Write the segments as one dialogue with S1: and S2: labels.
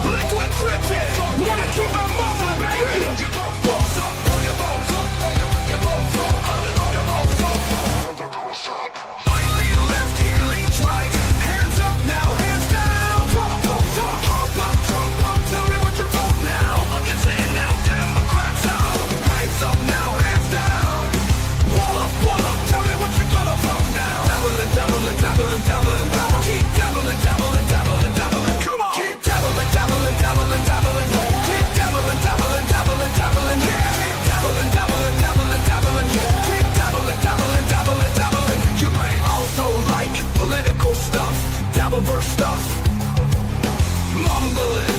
S1: Liquid Cryptid, wanna keep it moving, baby. Dabbleverse stuff, mumbling,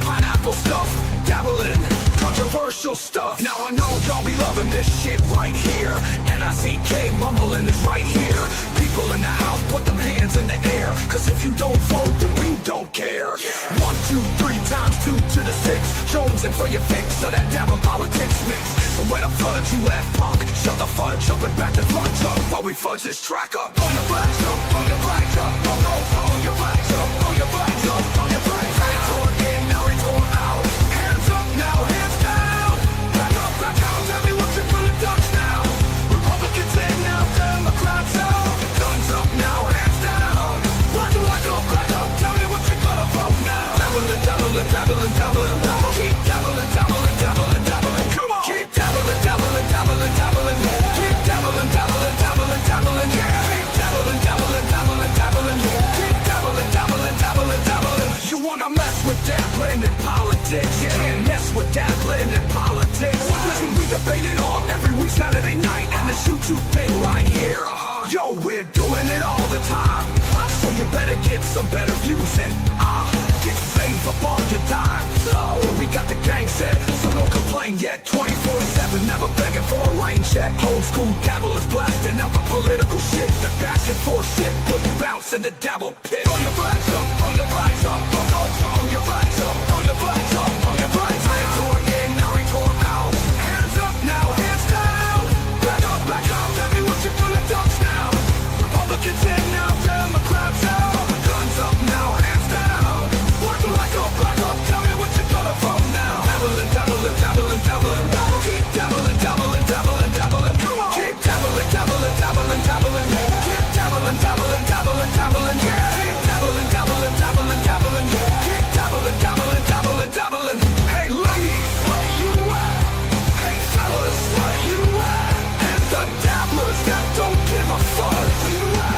S1: pineapple stuff, dabbling, controversial stuff. Now I know y'all be loving this shit right here. NICK mumbling is right here. People in the house, put them hands in the air. Cause if you don't vote, then we don't care. 1, 2, 3 times 2 to the 6. Jonesing for your fix, so that dabble politics mix. So where the fudge you at, punk? Shut the fudge up and back the fudge up while we fudge this track up. On your flags up, on your flags up, on your flags up, on your flags up, on your flags up. Retort in, now retort out. Hands up now, hands down. Back up, tell me what you're gonna touch now. Republicans in now, Democrats out. Guns up now, hands down. Black up, tell me what you're gonna vote now. Dabbling, dabbling, dabbling, dabbling, dabbling. Keep dabbling, dabbling, dabbling, dabbling. Come on. Keep dabbling, dabbling, dabbling, dabbling. Keep dabbling, dabbling, dabbling, dabbling. Keep dabbling, dabbling, dabbling, dabbling. Keep dabbling, dabbling, dabbling, dabbling. You wanna mess with dabbling in politics? You can't mess with dabbling in politics. Listen, we debate it all every week Saturday night, and this YouTube thing right here. Yo, we're doing it all the time. So you better get some better views and get saved up on your dime. So we got the gang set, so don't complain yet. 24/7, never begging for a rain check. Old school dabblers blasting out the political shit. The back and forth shit, put bounce in the dabble pit. On your flags up, on your flags up, on your flags up, on your flags up, on your flags up. Retort in, now retort out. Hands up now, hands down. Back up, tell me what you're gonna touch now. Republicans in now, Democrats out. Guns up now, hands down. Black up, tell me what you're gonna vote now. Dabbling, dabbling, dabbling, dabbling. Keep dabbling, dabbling, dabbling, dabbling. Come on. Keep dabbling, dabbling, dabbling, dabbling. Keep dabbling, dabbling, dabbling, dabbling. Keep dabbling, dabbling, dabbling, dabbling. Keep dabbling, dabbling, dabbling, dabbling. Hey ladies, where you at? Hey fellas, where you at? And the dabblers that don't give a fuck, where you at?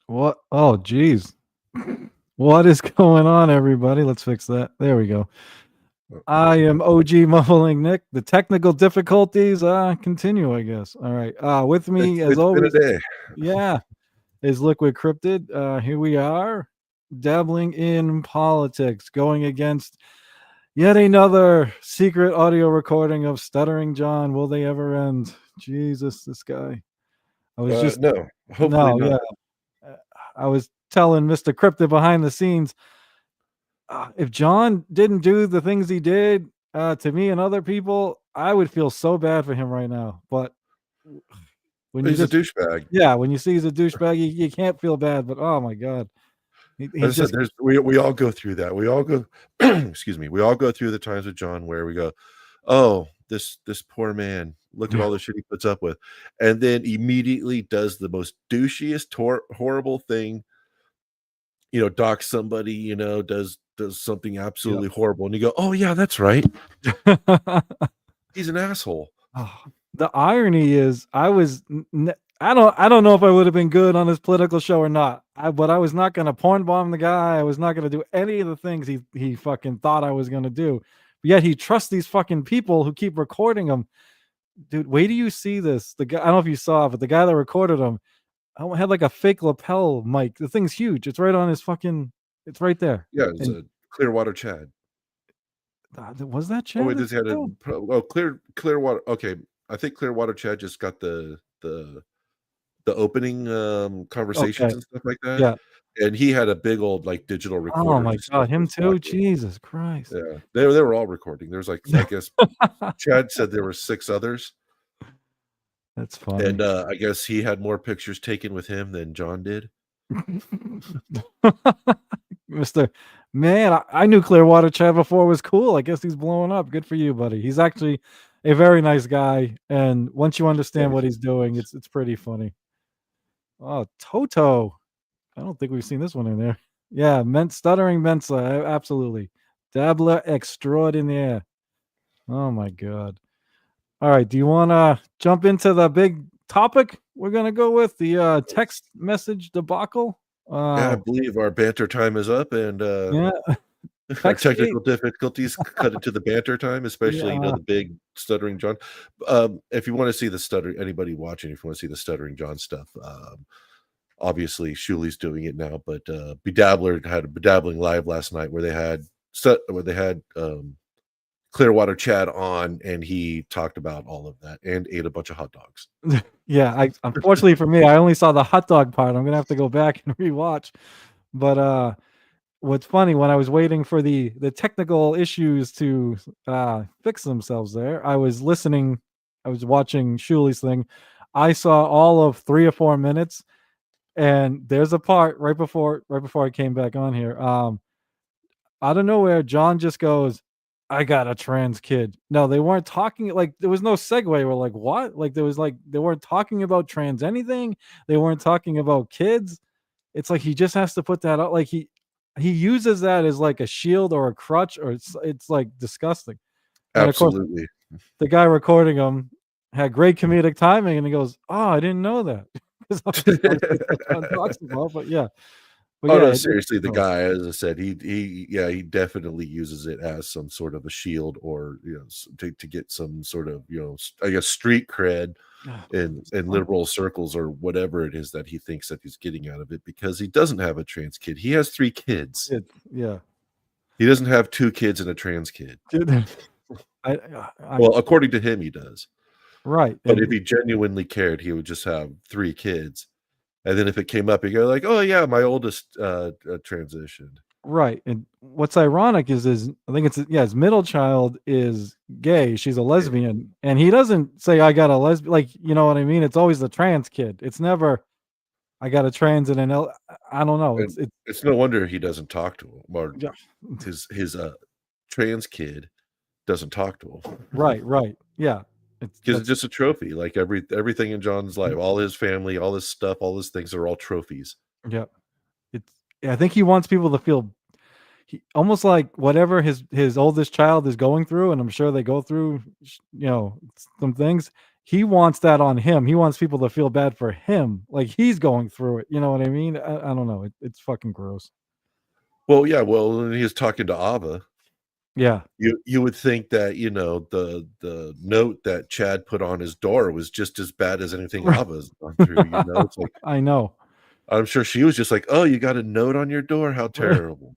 S2: What? Oh, geez. What is going on, everybody? Let's fix that. There we go. I am OG Mumbling Nick. The technical difficulties continue, I guess. All right. With me, as always, yeah, is Liquid Cryptid. Here we are, dabbling in politics, going against yet another secret audio recording of Stuttering John. Will they ever end? Jesus, this guy. I was just
S3: no, hopefully not.
S2: Yeah. I was telling Mr. Cryptid behind the scenes, if John didn't do the things he did to me and other people, I would feel so bad for him right now. But when
S3: he's a douchebag.
S2: Yeah, when you see he's a douchebag, you can't feel bad. But oh my God.
S3: We all go through that. We all go, excuse me. We all go through the times with John where we go, oh, this poor man, look at all the shit he puts up with, and then immediately does the most douchiest, horrible thing. You know, docks somebody. You know, does something absolutely horrible, and you go, oh yeah, that's right. He's an asshole.
S2: Oh, the irony is, I don't know if I would have been good on this political show or not. But I was not going to porn bomb the guy. I was not going to do any of the things he fucking thought I was going to do. But yet he trusts these fucking people who keep recording him. Dude, wait till you see this. The guy, I don't know if you saw it, but the guy that recorded him had like a fake lapel mic. The thing's huge. It's right on his fucking. It's right there.
S3: Yeah, it's a Clearwater Chad.
S2: Was that Chad?
S3: Oh, it just had Clearwater. Okay, I think Clearwater Chad just got the opening conversations and stuff like that.
S2: Yeah.
S3: and he had a big old like digital recorder.
S2: Oh my
S3: just
S2: god,
S3: stuck in
S2: him
S3: his
S2: too.
S3: pocket.
S2: Jesus Christ.
S3: Yeah, they were all recording. There's like, I guess Chad said there were 6 others,
S2: That's funny.
S3: and I guess he had more pictures taken with him than John did.
S2: Mr. Man, I knew Clearwater Chad before was cool. I guess he's blowing up. Good for you, buddy. He's actually a very nice guy, and once you understand what he's doing, it's pretty funny. Oh, Toto. I don't think we've seen this one in there. Yeah, Stuttering Mensa, absolutely. Dabbler extraordinaire. Oh my god. All right, do you want to jump into the big topic we're going to go with, the text message debacle?
S3: Yeah, I believe our banter time is up, and
S2: Yeah.
S3: our technical difficulties cut into the banter time, especially
S2: Yeah.
S3: the big Stuttering John. If you want to see the anybody watching, if you want to see the Stuttering John stuff, obviously Shuli's doing it now, but Bedabbler had a Bedabbling live last night where they had Clearwater Chad on, and he talked about all of that and ate a bunch of hot dogs.
S2: Yeah, unfortunately for me, I only saw the hot dog part. I'm gonna have to go back and rewatch. But what's funny, when I was waiting for the technical issues to fix themselves there, I was listening. I was watching Shuli's thing. I saw all of 3 or 4 minutes, and there's a part right before I came back on here. Out of nowhere, John just goes, "I got a trans kid." No, they weren't talking, like, there was no segue. We're like, what? Like, there was like, they weren't talking about trans anything. They weren't talking about kids. It's like he just has to put that out. Like he uses that as like a shield or a crutch, or it's like disgusting. And
S3: Absolutely.
S2: of course, the guy recording him had great comedic timing, and he goes, "Oh, I didn't know that." Talks about, but yeah. But
S3: Oh
S2: yeah,
S3: no, seriously, the guy, as I said, he definitely uses it as some sort of a shield, or to get some sort of I guess street cred in liberal circles, or whatever it is that he thinks that he's getting out of it, because he doesn't have a trans kid. He has 3 kids.
S2: Yeah,
S3: he doesn't have 2 kids and a trans kid.
S2: Well,
S3: according to him, he does.
S2: Right,
S3: but if he genuinely cared, he would just have 3 kids. And then if it came up, he'd go like, "Oh yeah, my oldest transitioned."
S2: Right. And what's ironic is I think his middle child is gay. She's a lesbian, and he doesn't say, "I got a lesbian." Like, you know what I mean? It's always the trans kid. It's never, "I got a trans and an L." I don't know.
S3: It's no wonder he doesn't talk to him, or his trans kid doesn't talk to him.
S2: Right. Yeah.
S3: Because it's just a trophy. Like everything in John's life, all his family, all his stuff, all his things are all trophies.
S2: Yep. I think he wants people to feel almost like whatever his oldest child is going through, and I'm sure they go through, some things. He wants that on him. He wants people to feel bad for him, like he's going through it. You know what I mean? I don't know. It's fucking gross.
S3: Well, yeah. Well, when he was talking to Ava,
S2: yeah,
S3: you would think that the note that Chad put on his door was just as bad as anything Ava's gone through. It's like,
S2: I know.
S3: I'm sure she was just like, "Oh, you got a note on your door? How terrible."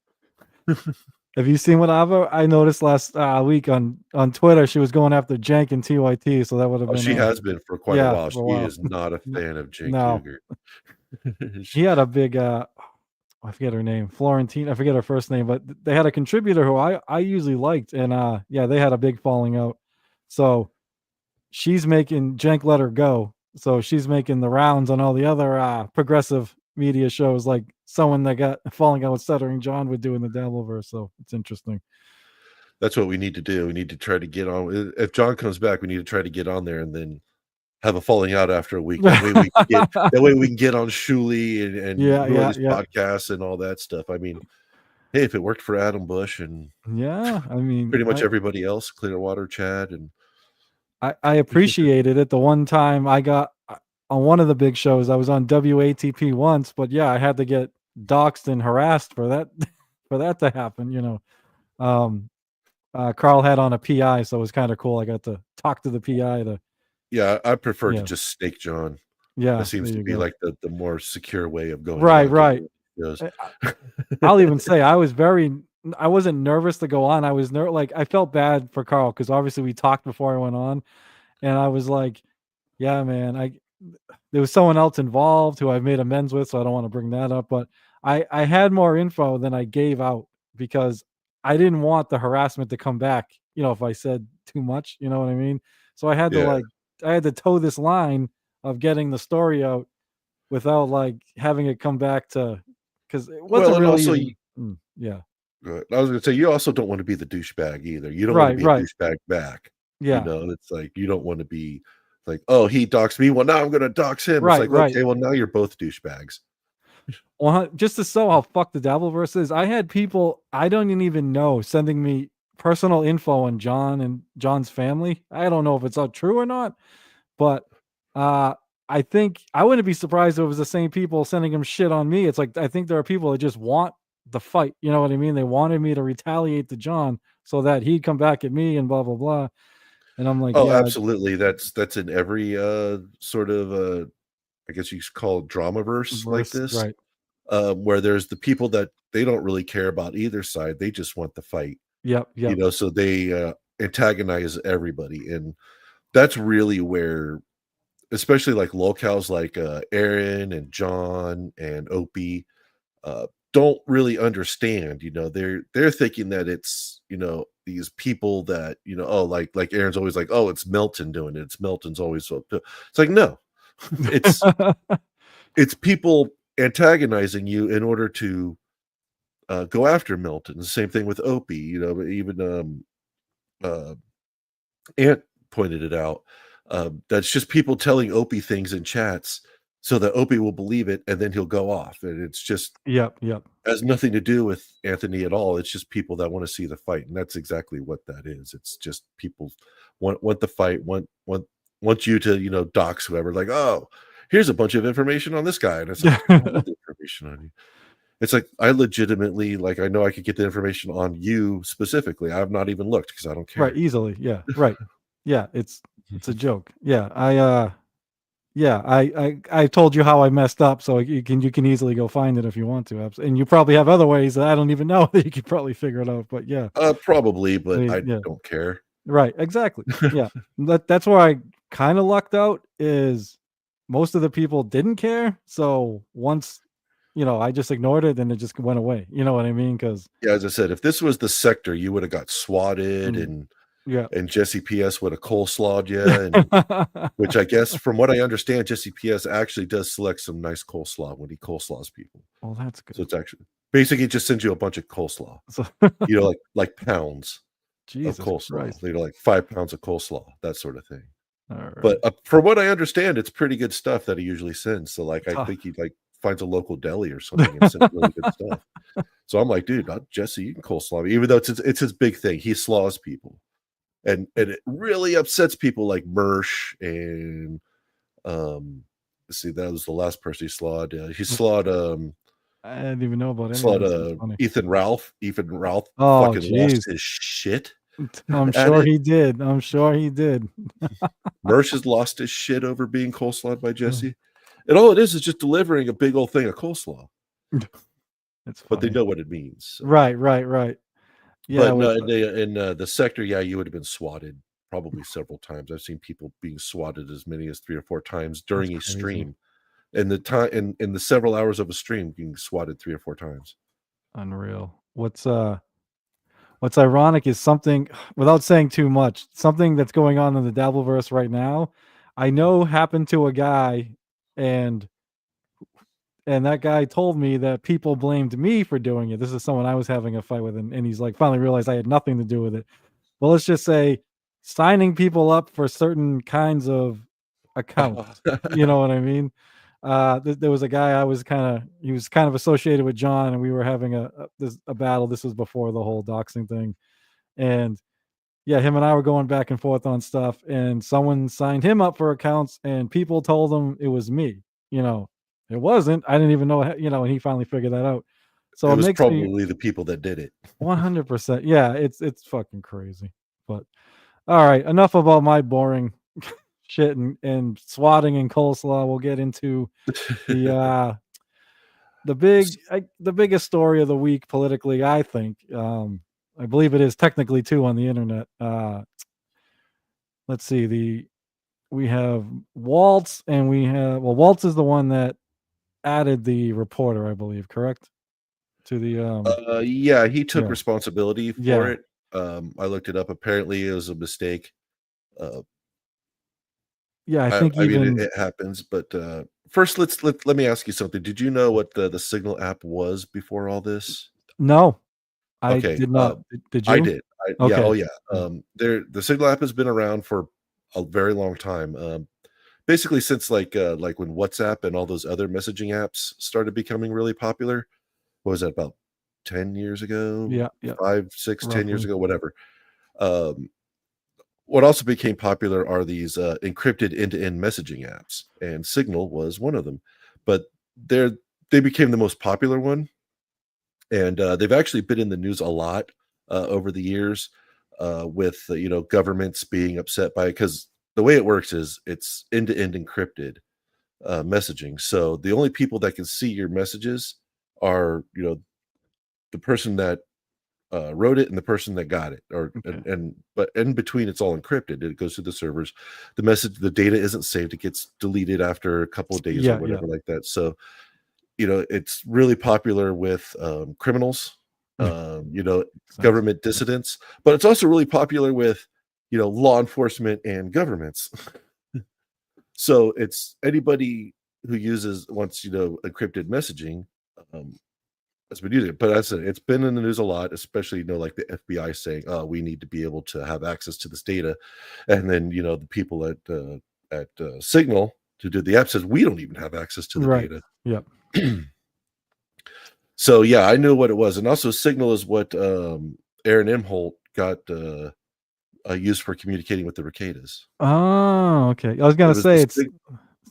S2: Have you seen what Ava? I noticed last week on Twitter, she was going after Jank and TYT, so that would have been.
S3: She has been for quite a while. She is not a fan of Jank Cougar.
S2: He had a big, I forget her name, Florentine. I forget her first name, but they had a contributor who I usually liked, and they had a big falling out. So she's making Jank let her go. So she's making the rounds on all the other progressive media shows, like someone that got falling out with Stuttering John would do in the Dabbleverse. So it's interesting.
S3: That's what we need to do. We need to try to get on. If John comes back, we need to try to get on there and then have a falling out after a week. That way we can get on Shuli and this podcast and all that stuff. I mean, hey, if it worked for Adam Bush and
S2: I mean,
S3: pretty much everybody else, Clearwater Chad, and
S2: I appreciated it. The one time I got on one of the big shows, I was on WATP once, but I had to get doxxed and harassed for that to happen. Carl had on a PI, so it was kind of cool. I got to talk to the PI.
S3: I prefer to just stake John. That seems to be like the more secure way of going.
S2: Right. I'll even say I wasn't nervous to go on. I was I felt bad for Carl, because obviously we talked before I went on, and I was like, "Yeah, man, there was someone else involved who I've made amends with, so I don't want to bring that up. But I had more info than I gave out because I didn't want the harassment to come back. If I said too much, you know what I mean. So I had to I had to toe this line of getting the story out without having it come back to, because it wasn't
S3: and
S2: really
S3: also,
S2: yeah.
S3: I was going to say, you also don't want to be the douchebag either. You don't want to be a douchebag back.
S2: Yeah.
S3: It's like, you don't want to be like, oh, he doxed me. Well, now I'm going to dox him.
S2: Right,
S3: it's like, okay, well, now you're both douchebags.
S2: Well, just to show how fucked the Dabbleverse is, I had people I don't even know sending me personal info on John and John's family. I don't know if it's all true or not, but I think I wouldn't be surprised if it was the same people sending him shit on me. It's like, I think there are people that just want the fight. You know what I mean? They wanted me to retaliate to John so that he'd come back at me and blah, blah, blah. And I'm like,
S3: oh,
S2: yeah,
S3: absolutely. That's in every sort of I guess you could call it dramaverse like this,
S2: right?
S3: Where there's the people that they don't really care about either side. They just want the fight.
S2: Yep.
S3: So they antagonize everybody, and that's really where, especially like locales like Aaron and John and Opie, don't really understand. They're thinking that it's these people that oh, like Aaron's always like, oh, it's Milton doing it. It's Milton's always so. It's like, no, it's people antagonizing you in order to go after Milton. The same thing with Opie. Even Ant pointed it out. That's just people telling Opie things in chats so that Opie will believe it, and then he'll go off. And it's just
S2: Yep.
S3: has nothing to do with Anthony at all. It's just people that want to see the fight, and that's exactly what that is. It's just people want the fight, want you to dox whoever. Like, oh, here's a bunch of information on this guy, and it's like, I don't want the information on you. It's like, I legitimately, I know I could get the information on you specifically. I've not even looked because I don't care.
S2: Right, easily. Yeah, right. Yeah, it's a joke. Yeah, I told you how I messed up, so you can easily go find it if you want to. And you probably have other ways that I don't even know that you could probably figure it out. But yeah,
S3: probably, but I don't care.
S2: Right, exactly. Yeah, that's where I kind of lucked out. Is most of the people didn't care, so once I just ignored it, and it just went away. You know what I mean? Because
S3: as I said, if this was the sector, you would have got swatted, and Jesse PS would have coleslawed you, and which I guess, from what I understand, Jesse PS actually does select some nice coleslaw when he coleslaws people.
S2: Oh, that's good.
S3: So it's actually basically just sends you a bunch of coleslaw, like pounds
S2: Jesus
S3: of coleslaw.
S2: Christ.
S3: Like 5 pounds of coleslaw, that sort of thing.
S2: All right.
S3: But from what I understand, it's pretty good stuff that he usually sends. So I think he finds a local deli or something and sends really good stuff. So I'm like, dude, not Jesse, you can coleslaw me, even though it's his big thing. He slaws people, and it really upsets people like Mersh and let's see, that was the last person he slawed. He slawed
S2: I didn't even know about
S3: slawed Ethan Ralph.
S2: Oh,
S3: fucking lost his shit.
S2: I'm sure he did.
S3: Mersh has lost his shit over being coleslawed by Jesse. And all it is just delivering a big old thing of coleslaw. But they know what it means. So.
S2: Right. Yeah.
S3: But in the sector, you would have been swatted probably several times. I've seen people being swatted as many as 3 or 4 times during a stream. In the several hours of a stream, being swatted 3 or 4 times.
S2: Unreal. What's ironic is something, without saying too much, something that's going on in the Dabbleverse right now, I know happened to a guy, and that guy told me that people blamed me for doing it. This is someone I was having a fight with, and he's like, finally realized I had nothing to do with it. Well, let's just say signing people up for certain kinds of accounts. You know what I mean? There was a guy he was kind of associated with John, and we were having a battle. This was before the whole doxing thing. And yeah, him and I were going back and forth on stuff, and someone signed him up for accounts, and people told him it was me. It wasn't. I didn't even know, and he finally figured that out. So
S3: it was probably the people that did it.
S2: 100%. Yeah, it's fucking crazy. But all right, enough about my boring shit and swatting and coleslaw. We'll get into the biggest story of the week politically, I think. I believe it is technically too on the internet. Let's see, we have Waltz, and we have Waltz is the one that added the reporter, I believe, correct? To the
S3: Yeah, he took
S2: yeah.
S3: responsibility for it. I looked it up. Apparently, it was a mistake.
S2: Yeah, I think
S3: I mean,
S2: even
S3: it happens. But first, let me ask you something. Did you know what the Signal app was before all this?
S2: no, I
S3: Okay,
S2: did not. Did
S3: I
S2: you?
S3: did. Yeah,
S2: Okay.
S3: oh yeah. The Signal app has been around for a very long time. Basically, since like when WhatsApp and all those other messaging apps started becoming really popular. What was that, about 10 years ago?
S2: Yeah, yeah,
S3: 5, 6, 10 years
S2: roughly.
S3: ago, whatever. Um, what also became popular are these encrypted end-to-end messaging apps, and Signal was one of them. But they became the most popular one, and they've actually been in the news a lot over the years with governments being upset by it, because the way it works is it's end-to-end encrypted messaging. So the only people that can see your messages are the person that wrote it and the person that got it, or
S2: Okay.
S3: but in between it's all encrypted. It goes through the servers. The data isn't saved. It gets deleted after a couple of days or
S2: Yeah, yeah.
S3: whatever like that. So it's really popular with criminals,
S2: Sense.
S3: government dissidents, but it's also really popular with law enforcement and governments. So it's anybody who wants encrypted messaging. Has been using it, but as I said, it's been in the news a lot, especially like the FBI saying, "Oh, we need to be able to have access to this data," and then the people at Signal to do the app says we don't even have access to the
S2: Right.
S3: data.
S2: Yep.
S3: So yeah, I knew what it was, and also Signal is what Aaron Imholt got used for communicating with the Recadas.
S2: Oh, okay. I was
S3: It
S2: gonna
S3: was the
S2: say
S3: sig-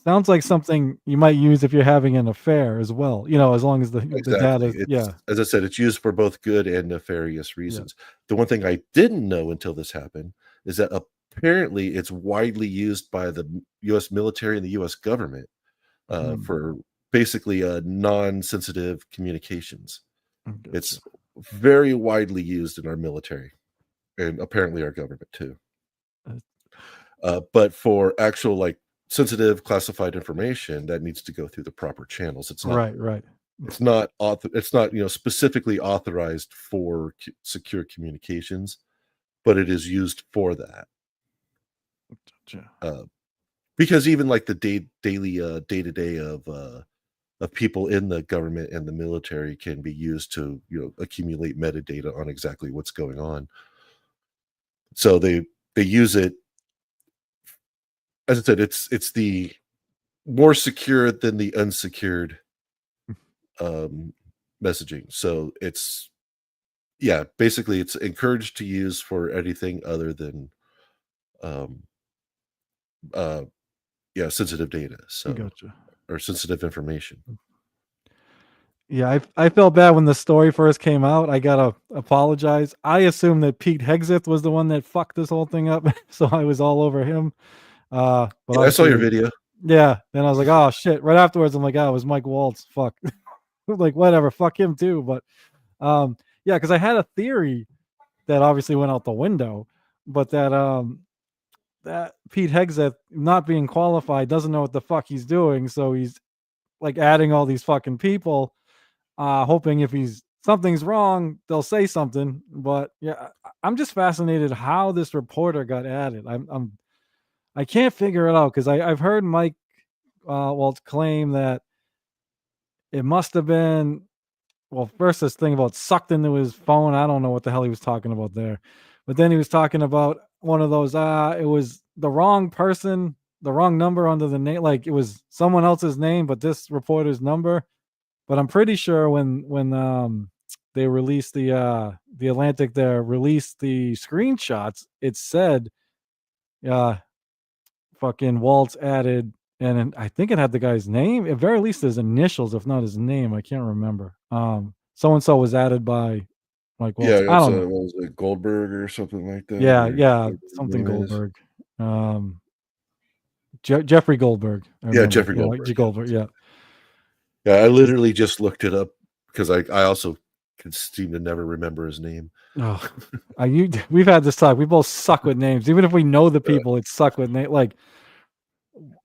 S2: sounds like something you might use if you're having an affair as well. As long as the
S3: Exactly.
S2: data.
S3: It's,
S2: Yeah,
S3: as I said, it's used for both good and nefarious
S2: yeah.
S3: reasons. The one thing I didn't know until this happened is that apparently it's widely used by the U.S. military and the U.S. government
S2: Mhm.
S3: for basically non-sensitive communications.
S2: Gotcha.
S3: It's very widely used in our military and apparently our government too.
S2: Uh,
S3: But for actual like sensitive classified information, that needs to go through the proper channels.
S2: Right, right.
S3: It's not specifically authorized for secure communications, but it is used for that.
S2: Gotcha.
S3: Because even like the daily day-to-day of people in the government and the military can be used to accumulate metadata on exactly what's going on. So they use it. As I said, it's the more secure than the unsecured messaging. So it's basically it's encouraged to use for anything other than um uh sensitive data, so,
S2: Gotcha.
S3: or sensitive information.
S2: Yeah, I felt bad when the story first came out. I gotta apologize. I assumed that Pete Hegseth was the one that fucked this whole thing up, so I was all over him. But
S3: Yeah, I saw your
S2: obviously,
S3: video.
S2: yeah. Then I was like, oh shit. Right afterwards, I'm like, oh, it was Mike Waltz. Fuck. Like whatever. Fuck him too. But yeah, because I had a theory that obviously went out the window, but that Pete Hegseth not being qualified doesn't know what the fuck he's doing, so he's like adding all these fucking people, hoping if something's wrong, they'll say something. But yeah, I'm just fascinated how this reporter got added. I can't figure it out because I've heard Mike Waltz claim that it must have been, well, first this thing about sucked into his phone. I don't know what the hell he was talking about there, but then he was talking about one of those. It was the wrong person, the wrong number under the name. Like it was someone else's name, but this reporter's number. But I'm pretty sure when they released the Atlantic there released the screenshots, it said fucking Waltz added, and I think it had the guy's name, at very least his initials, if not his name. I can't remember. So and so was added by Mike
S3: Yeah,
S2: Waltz. I
S3: it's
S2: don't know.
S3: what was it, Goldberg or something like that,
S2: Yeah,
S3: or
S2: yeah,
S3: whatever his
S2: something
S3: name is.
S2: Goldberg. Um, Jeffrey Goldberg. I
S3: Yeah,
S2: remember.
S3: Jeffrey
S2: Yeah, like G
S3: Goldberg, yeah.
S2: Goldberg. Yeah.
S3: Yeah, I
S2: Just,
S3: literally just looked it up because I also can seem to never remember his name.
S2: oh, we've had this talk. We both suck with names, even if we know the people. It's suck with name. Like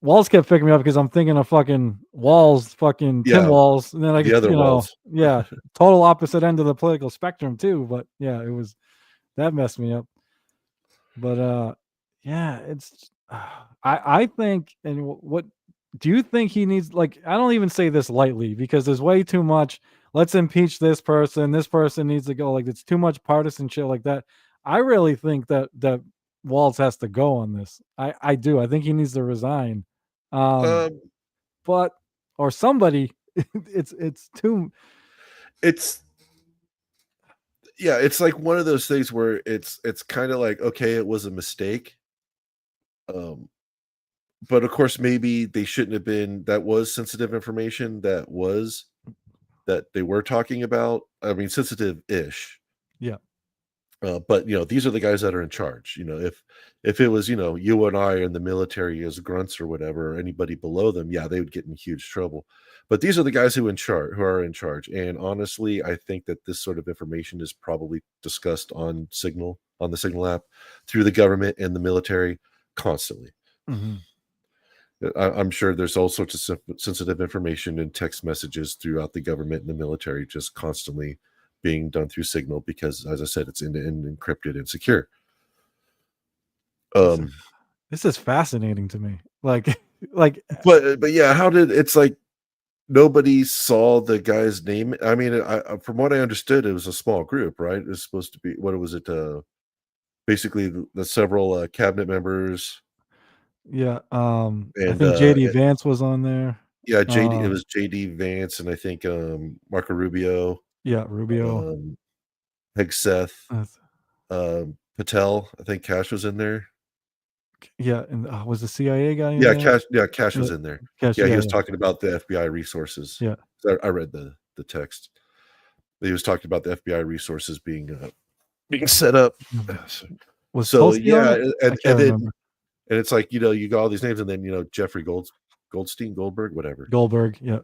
S2: Walls kept picking me up because I'm thinking of fucking Walls, fucking Tim
S3: Yeah,
S2: Walls, and then I,
S3: the other Walls.
S2: yeah, total opposite end of the political spectrum too. But yeah, it was that messed me up. But yeah, it's I think, and what do you think he needs? Like, I don't even say this lightly because there's way too much. Let's impeach this person. This person needs to go. Like, it's too much partisan shit like that. I really think that Walz has to go on this. I do. I think he needs to resign.
S3: Um,
S2: But or somebody. It's too.
S3: it's yeah, it's like one of those things where it's kind of like, okay, it was a mistake. But of course, maybe they shouldn't have been. That was sensitive information. That they were talking about. I mean, sensitive-ish.
S2: Yeah.
S3: But these are the guys that are in charge. If it was you and I in the military as grunts or whatever, or anybody below them, yeah, they would get in huge trouble. But these are the guys who are in charge. And honestly, I think that this sort of information is probably discussed on the Signal app through the government and the military constantly.
S2: Mm-hmm.
S3: I'm sure there's all sorts of sensitive information and text messages throughout the government and the military just constantly being done through Signal because, as I said, it's end-to-end encrypted and secure.
S2: This is fascinating to me. Like,
S3: but yeah, it's like nobody saw the guy's name. I mean, from what I understood, it was a small group, right? It was supposed to be, what was it? Basically the several cabinet members.
S2: Yeah.
S3: And
S2: I think JD Vance was on there.
S3: Yeah, it was JD Vance, and I think Marco Rubio.
S2: Yeah, Rubio.
S3: Hegseth. Patel. I think Cash was in there.
S2: Yeah, and was the CIA guy in
S3: there?
S2: Cash
S3: was in there.
S2: Cash,
S3: he was talking about the FBI resources.
S2: Yeah.
S3: So I read the text. He was talking about the FBI resources being set up.
S2: Was so
S3: yeah, and then and it's like, you got all these names, and then Jeffrey Goldstein, Goldberg, whatever.
S2: Goldberg, yeah.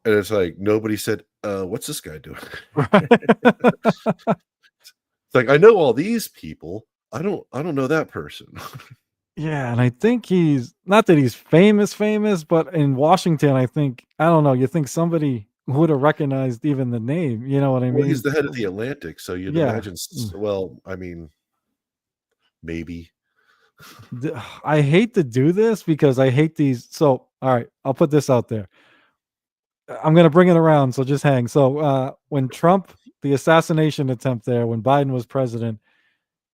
S3: And it's like nobody said, what's this guy doing? It's like, I know all these people. I don't know that person.
S2: Yeah, and I think he's not that he's famous, but in Washington, I don't know, you think somebody would have recognized even the name, you know what I mean?
S3: Well, he's the head of the Atlantic, so you'd imagine. Well, I mean, maybe.
S2: I hate to do this because I hate these. So, all right, I'll put this out there. I'm going to bring it around, so just hang. So, when Trump, the assassination attempt there, when Biden was president,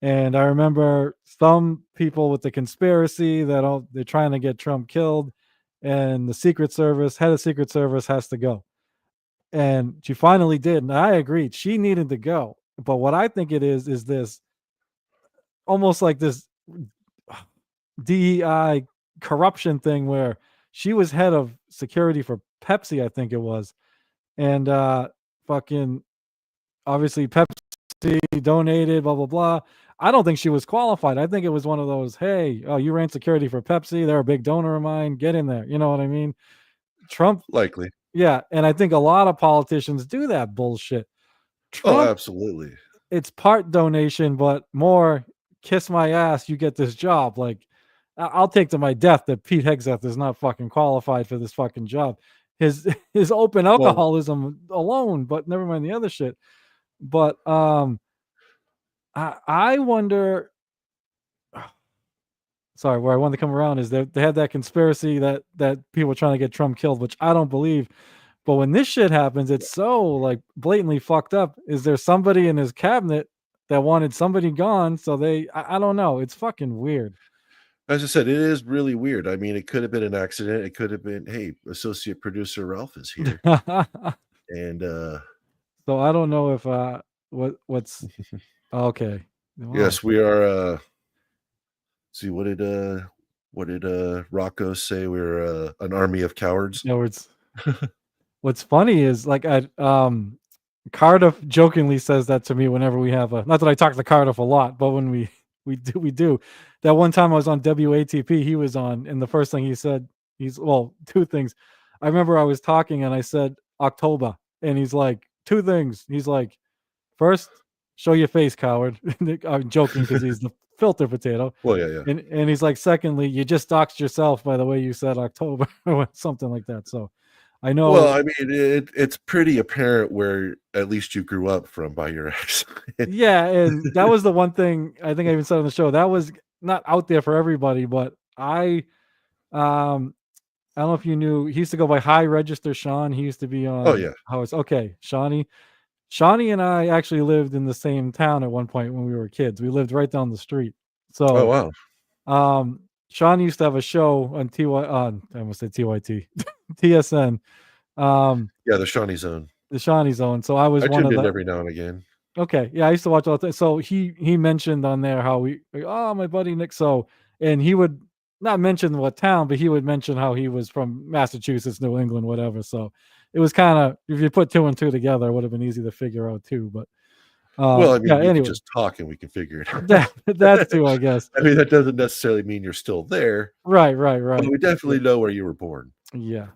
S2: and I remember some people with the conspiracy that they're trying to get Trump killed, and the Secret Service, head of Secret Service has to go. And she finally did, and I agreed. She needed to go. But what I think it is this almost like this DEI corruption thing where she was head of security for Pepsi, I think it was. And fucking obviously Pepsi donated, blah, blah, blah. I don't think she was qualified. I think it was one of those, hey, you ran security for Pepsi. They're a big donor of mine. Get in there. You know what I mean? Trump.
S3: Likely.
S2: Yeah. And I think a lot of politicians do that bullshit.
S3: Trump, absolutely.
S2: It's part donation, but more kiss my ass, you get this job. Like, I'll take to my death that Pete Hegseth is not fucking qualified for this fucking job. His open alcoholism alone, but never mind the other shit. But I wonder. Sorry, where I want to come around is that they had that conspiracy that people were trying to get Trump killed, which I don't believe. But when this shit happens, it's so like blatantly fucked up. Is there somebody in his cabinet that wanted somebody gone? So I don't know. It's fucking weird.
S3: As I said, it is really weird. I mean, it could have been an accident. It could have been, hey, associate producer Ralph is here. And
S2: so I don't know if what's okay.
S3: Wow. Yes, we are see, what did Rocco say? We're an army of cowards.
S2: Cowards. What's funny is like Cardiff jokingly says that to me whenever we have not that I talk to Cardiff a lot, but when we do. That one time I was on WATP, he was on, and the first thing he said, two things. I remember I was talking and I said October, and he's like, two things. He's like, first, show your face, coward. I'm joking because he's the filter potato.
S3: Well, yeah.
S2: And he's like, secondly, you just doxed yourself by the way you said October or something like that. So I know.
S3: Well, I mean, it's pretty apparent where at least you grew up from by your accent.
S2: Yeah, and that was the one thing I think I even said on the show. That was not out there for everybody, but I don't know if you knew, he used to go by High Register Sean. He used to be on
S3: Oh, yeah.
S2: how it's okay, Shawnee and I actually lived in the same town at one point when we were kids. We lived right down the street. So
S3: Oh, wow.
S2: Sean used to have a show on I almost said TYT, TSN.
S3: Yeah, the Shawnee Zone.
S2: The Shawnee Zone. So I was one
S3: tuned
S2: of
S3: in
S2: the
S3: every now and again.
S2: Okay, yeah, I used to watch all the time. So he mentioned on there how my buddy Nick. So, and he would not mention what town, but he would mention how he was from Massachusetts, New England, whatever. So it was kind of, if you put 2 and 2 together, it would have been easy to figure out too. But
S3: Well, I mean,
S2: yeah,
S3: you
S2: anyway,
S3: can just talk and we can figure it out.
S2: that too, I guess.
S3: I mean, that doesn't necessarily mean you're still there.
S2: Right.
S3: But we definitely know where you were born.
S2: Yeah,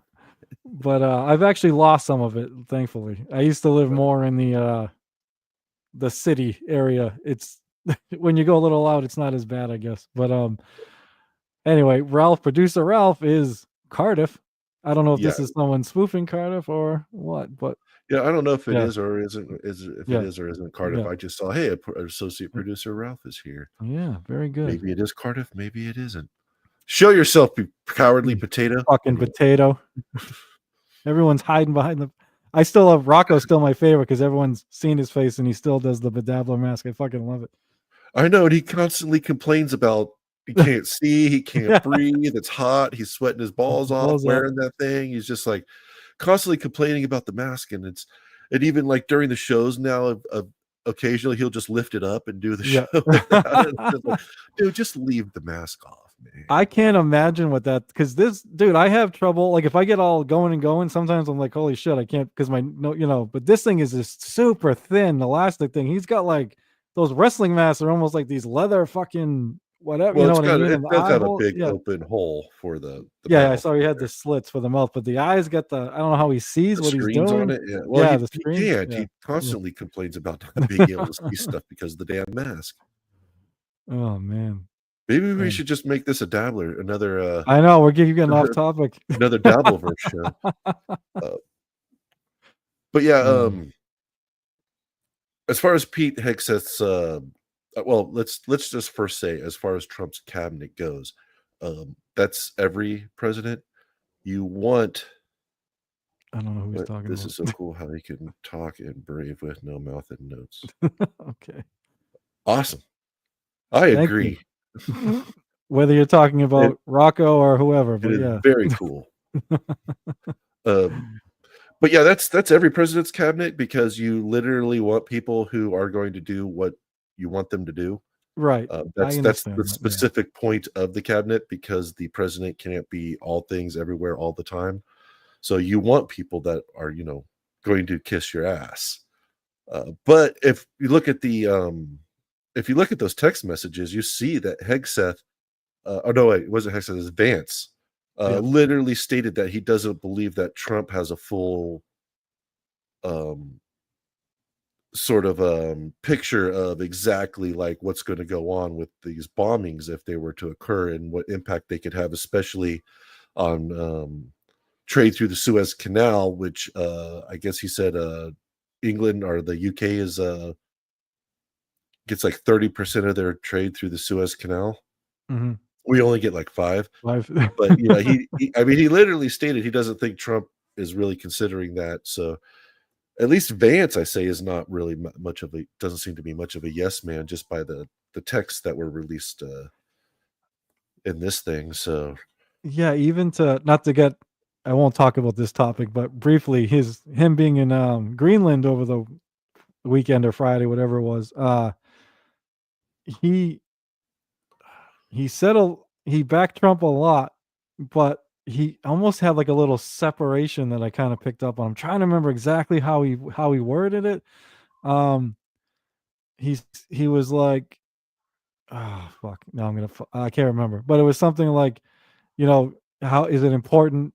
S2: but I've actually lost some of it, thankfully. I used to live more in the city area. It's when you go a little out, it's not as bad, I guess. But anyway, producer Ralph is Cardiff. I don't know if this is someone spoofing Cardiff or what, but
S3: yeah, I don't know if it is or isn't. It is or isn't Cardiff.
S2: Yeah.
S3: I just saw, hey, associate producer Ralph is here.
S2: Yeah, very good.
S3: Maybe it is Cardiff. Maybe it isn't. Show yourself, you cowardly potato.
S2: Fucking potato. Everyone's hiding behind the. I still have Rocco's still my favorite because everyone's seen his face and he still does the Dabbler mask. I fucking love it.
S3: I know, and he constantly complains about he can't see, he can't breathe, it's hot, he's sweating his balls off wearing that thing. He's just like constantly complaining about the mask, and even like during the shows now, occasionally he'll just lift it up and do the show. Just like, dude, just leave the mask off, man.
S2: I can't imagine what that, because this dude, I have trouble. Like if I get all going, sometimes I'm like, holy shit, I can't, because but this thing is just super thin, elastic thing. He's got like those wrestling masks are almost like these leather fucking whatever.
S3: Well,
S2: you know what I mean?
S3: It does have a big open hole for the
S2: I saw he had the slits for the mouth, but the eyes got I don't know how he sees what he's doing
S3: on it. Yeah, well,
S2: the screen.
S3: He constantly complains about not being able to see stuff because of the damn mask.
S2: Oh man,
S3: maybe we should just make this a Dabbler, another.
S2: I know we're getting off topic.
S3: Another Dabbleverse show. But yeah, as far as Pete Hegseth's, well, let's just first say, as far as Trump's cabinet goes, that's every president. You want.
S2: I don't know who he's talking about.
S3: This is so cool how he can talk and brave with no mouth and notes.
S2: Okay.
S3: Awesome. I agree.
S2: Whether you're talking about Rocco or whoever, but yeah,
S3: very cool. But yeah, that's every president's cabinet, because you literally want people who are going to do what you want them to do.
S2: Right.
S3: That's the specific point of the cabinet, because the president can't be all things everywhere all the time. So you want people that are, going to kiss your ass. But if you look at those text messages, you see that Hegseth, it wasn't Hegseth, it was Vance, literally stated that he doesn't believe that Trump has a full sort of picture of exactly like what's going to go on with these bombings if they were to occur, and what impact they could have, especially on trade through the Suez Canal, which I guess he said England or the UK is gets like 30% of their trade through the Suez Canal.
S2: Mm-hmm.
S3: We only get like 5.
S2: But
S3: he literally stated he doesn't think Trump is really considering that. So at least Vance, I say, is not really doesn't seem to be much of a yes man, just by the texts that were released in this thing. So
S2: yeah, even I won't talk about this topic, but briefly, him being in Greenland over the weekend or Friday, whatever it was, he said he backed Trump a lot, but he almost had like a little separation that I kind of picked up on. I'm trying to remember exactly how he worded it. He was like, oh fuck, no, I can't remember, but it was something like, how is it important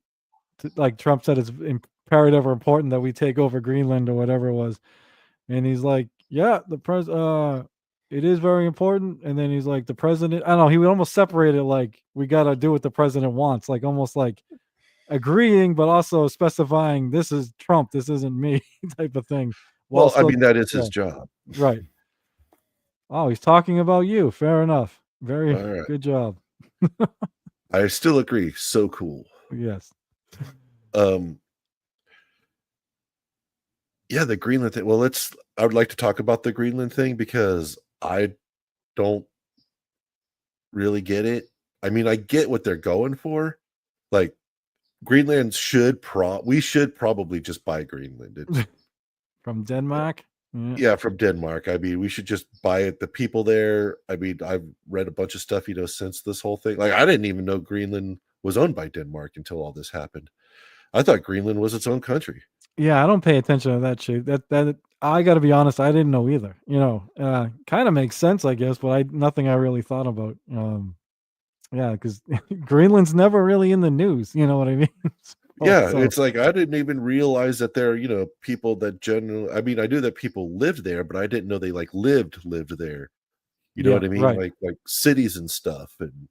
S2: to, like Trump said, it's imperative or important that we take over Greenland or whatever it was, and he's like, yeah, it is very important. And then he's like, the president, I don't know, he would almost separate it like, we got to do what the president wants, like almost like agreeing, but also specifying this is Trump, this isn't me type of thing.
S3: Well, I
S2: Still,
S3: mean, that is
S2: yeah,
S3: his job.
S2: right. Oh, he's talking about you. Fair enough. Very
S3: right.
S2: good job.
S3: I still agree. So cool.
S2: Yes.
S3: Yeah, the Greenland thing. Well, I would like to talk about the Greenland thing because I don't really get it. I mean, I get what they're going for. Like, Greenland we should probably just buy Greenland. It's
S2: from Denmark.
S3: Yeah, from Denmark. I mean, we should just buy it. The people there, I mean, I've read a bunch of stuff, since this whole thing. Like, I didn't even know Greenland was owned by Denmark until all this happened. I thought Greenland was its own country.
S2: Yeah, I don't pay attention to that shit. That I got to be honest, I didn't know either. Kind of makes sense, I guess, but nothing I really thought about. Yeah, because Greenland's never really in the news. You know what I mean?
S3: It's like I didn't even realize that there are, people that generally. I mean, I knew that people lived there, but I didn't know they like lived there. You know what I mean?
S2: Right.
S3: Like cities and stuff. And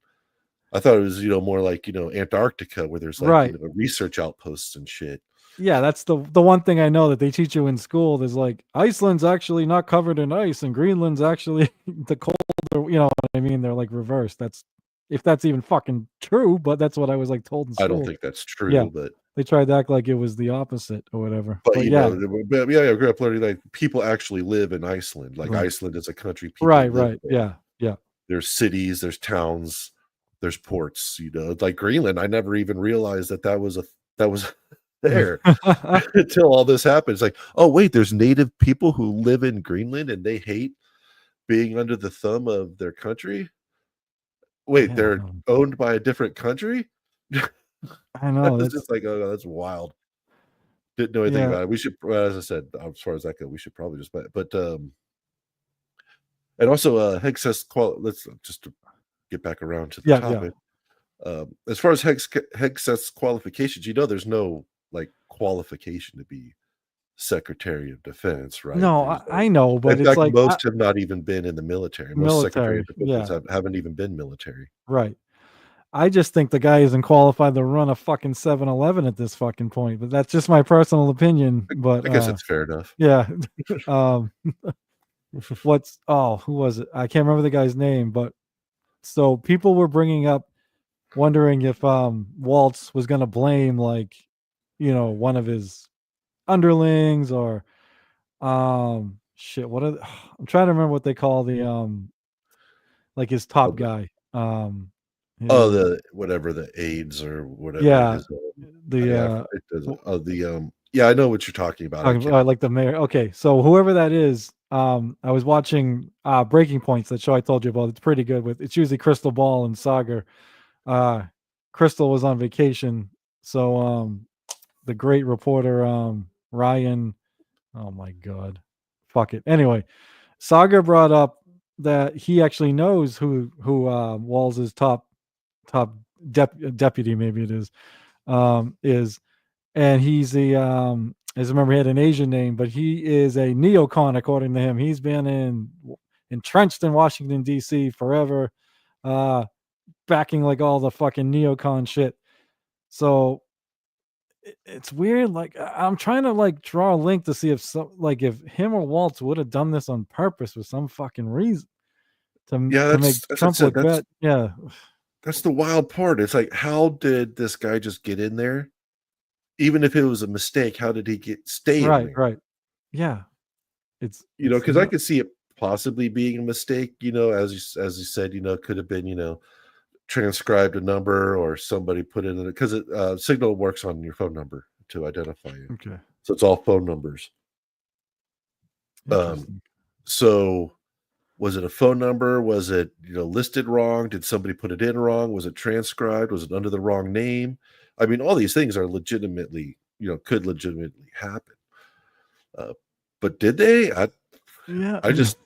S3: I thought it was more like Antarctica, where there's like
S2: right.
S3: Research outposts and shit.
S2: Yeah, that's the one thing I know that they teach you in school. There's like Iceland's actually not covered in ice, and Greenland's actually the colder. You know what I mean? They're like reversed. That's if that's even fucking true, but that's what I was like told in school.
S3: I don't think that's true, but
S2: they tried to act like it was the opposite or whatever.
S3: But I grew up learning like people actually live in Iceland. Like Iceland is a country.
S2: Right.
S3: There.
S2: Yeah.
S3: There's cities, there's towns, there's ports. Like Greenland. I never even realized that was there until all this happened. It's like, oh wait, there's native people who live in Greenland and they hate being under the thumb of their country. Wait, they're owned by a different country?
S2: I know.
S3: It's just like, oh, that's wild. Didn't know anything about it. We should, as I said, as far as that goes, we should probably just buy it. But and also Hegseth's let's just to get back around to the topic. As far as Hegseth's qualifications, there's no like qualification to be Secretary of Defense, right?
S2: No, I know, but
S3: in fact, like most have not even been in the military. Most Secretary of Defense haven't even been military.
S2: Right. I just think the guy isn't qualified to run a fucking 7-Eleven at this fucking point, but that's just my personal opinion. But
S3: I guess it's fair enough.
S2: Yeah. Who was it? I can't remember the guy's name, but so people were bringing up, wondering if Waltz was going to blame like, one of his underlings or I'm trying to remember what they call the like his top guy.
S3: The whatever the AIDS or whatever.
S2: Yeah.
S3: I know what you're talking about.
S2: Like the mayor. Okay, so whoever that is, I was watching Breaking Points, that show I told you about. It's pretty good. It's usually Crystal Ball and Sagar. Crystal was on vacation, so the great reporter Ryan. Oh my god, fuck it. Anyway, Sagar brought up that he actually knows who Walz's top deputy, maybe it is, and he's the as I remember, he had an Asian name, but he is a neocon according to him. He's been entrenched in Washington D.C. forever, backing like all the fucking neocon shit. So it's weird. Like I'm trying to like draw a link to see if if him or Waltz would have done this on purpose for some fucking reason to make Trump look bad. Yeah.
S3: That's the wild part. It's like, how did this guy just get in there? Even if it was a mistake, how did he stay in there?
S2: Right. Yeah. It's
S3: because I could see it possibly being a mistake, as you said, could have been, transcribed a number or somebody put it in it, because Signal works on your phone number to identify you.
S2: Okay.
S3: So it's all phone numbers. So was it a phone number? Was it, listed wrong? Did somebody put it in wrong? Was it transcribed? Was it under the wrong name? I mean, all these things are legitimately, could legitimately happen. But did they? I just,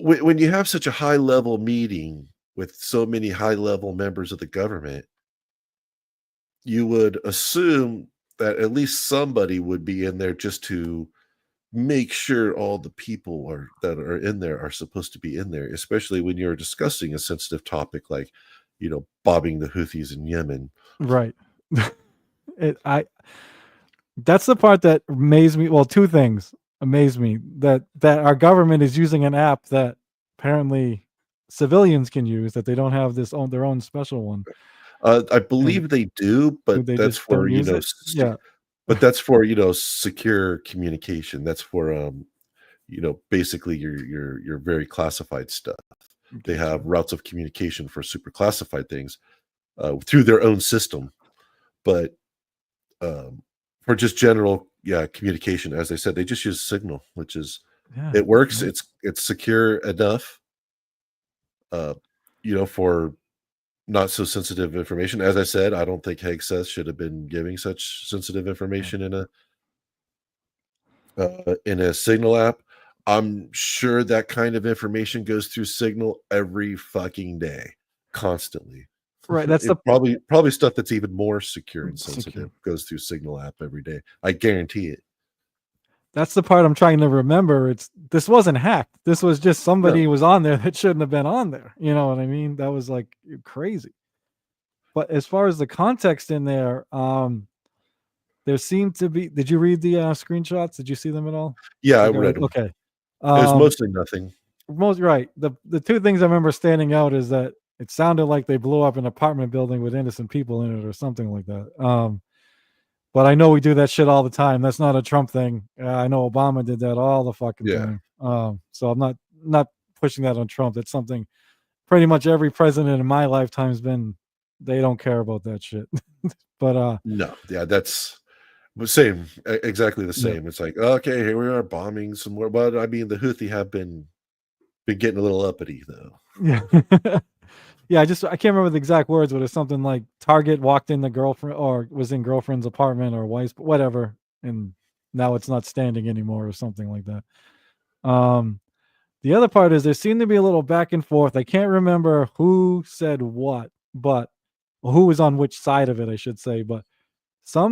S3: when you have such a high level meeting with so many high level members of the government, you would assume that at least somebody would be in there just to make sure all the people that are in there are supposed to be in there, especially when you're discussing a sensitive topic like, bombing the Houthis in Yemen.
S2: Right. That's the part that amazed me. Well, two things amazed me: that our government is using an app that apparently civilians can use, that they don't have their own special one.
S3: I believe they do, but
S2: they
S3: that's
S2: just
S3: for
S2: don't use it? Yeah.
S3: but that's for secure communication. That's for basically your very classified stuff. They have routes of communication for super classified things through their own system, but for just general communication, as I said, they just use Signal, which is it works. It's secure enough, for not so sensitive information. As I said, I don't think Hegseth should have been giving such sensitive information in a Signal app. I'm sure that kind of information goes through Signal every fucking day, constantly.
S2: Right. That's
S3: probably stuff that's even more secure and sensitive goes through Signal app every day. I guarantee it.
S2: That's the part I'm trying to remember. This wasn't hacked. This was just somebody was on there that shouldn't have been on there. You know what I mean? That was like crazy. But as far as the context in there, there seemed to be. Did you read the screenshots? Did you see them at all?
S3: Yeah, I read them.
S2: Okay.
S3: It was mostly nothing.
S2: Right. The two things I remember standing out is that it sounded like they blew up an apartment building with innocent people in it or something like that. But I know we do that shit all the time. That's not a Trump thing. I know Obama did that all the fucking time. So I'm not pushing that on Trump. That's something pretty much every president in my lifetime's been. They don't care about that shit. But
S3: no, yeah, that's the same, exactly the same. It's like, okay, here we are bombing some more. But I mean, the Houthi have been getting a little uppity though.
S2: Yeah. Yeah, I can't remember the exact words, but it's something like Target walked in the girlfriend or was in girlfriend's apartment or wife's, whatever, and now it's not standing anymore or something like that. The other part is there seemed to be a little back and forth. I can't remember who said what, but who was on which side of it, I should say. But at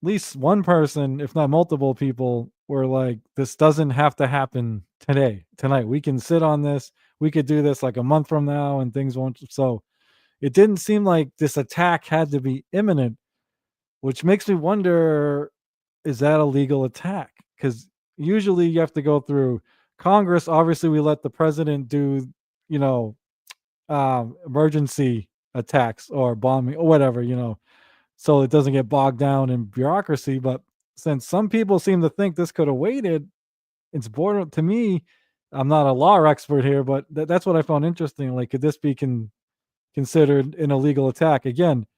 S2: least one person, if not multiple people, were like, this doesn't have to happen tonight. We can sit on this. We could do this like a month from now and things won't. So it didn't seem like this attack had to be imminent, which makes me wonder, is that a legal attack? Because usually you have to go through Congress. Obviously, we let the president do, emergency attacks or bombing or whatever, so it doesn't get bogged down in bureaucracy. But since some people seem to think this could have waited, it's border to me. I'm not a law expert here, but that's what I found interesting. Like, could this be considered an illegal attack? Again,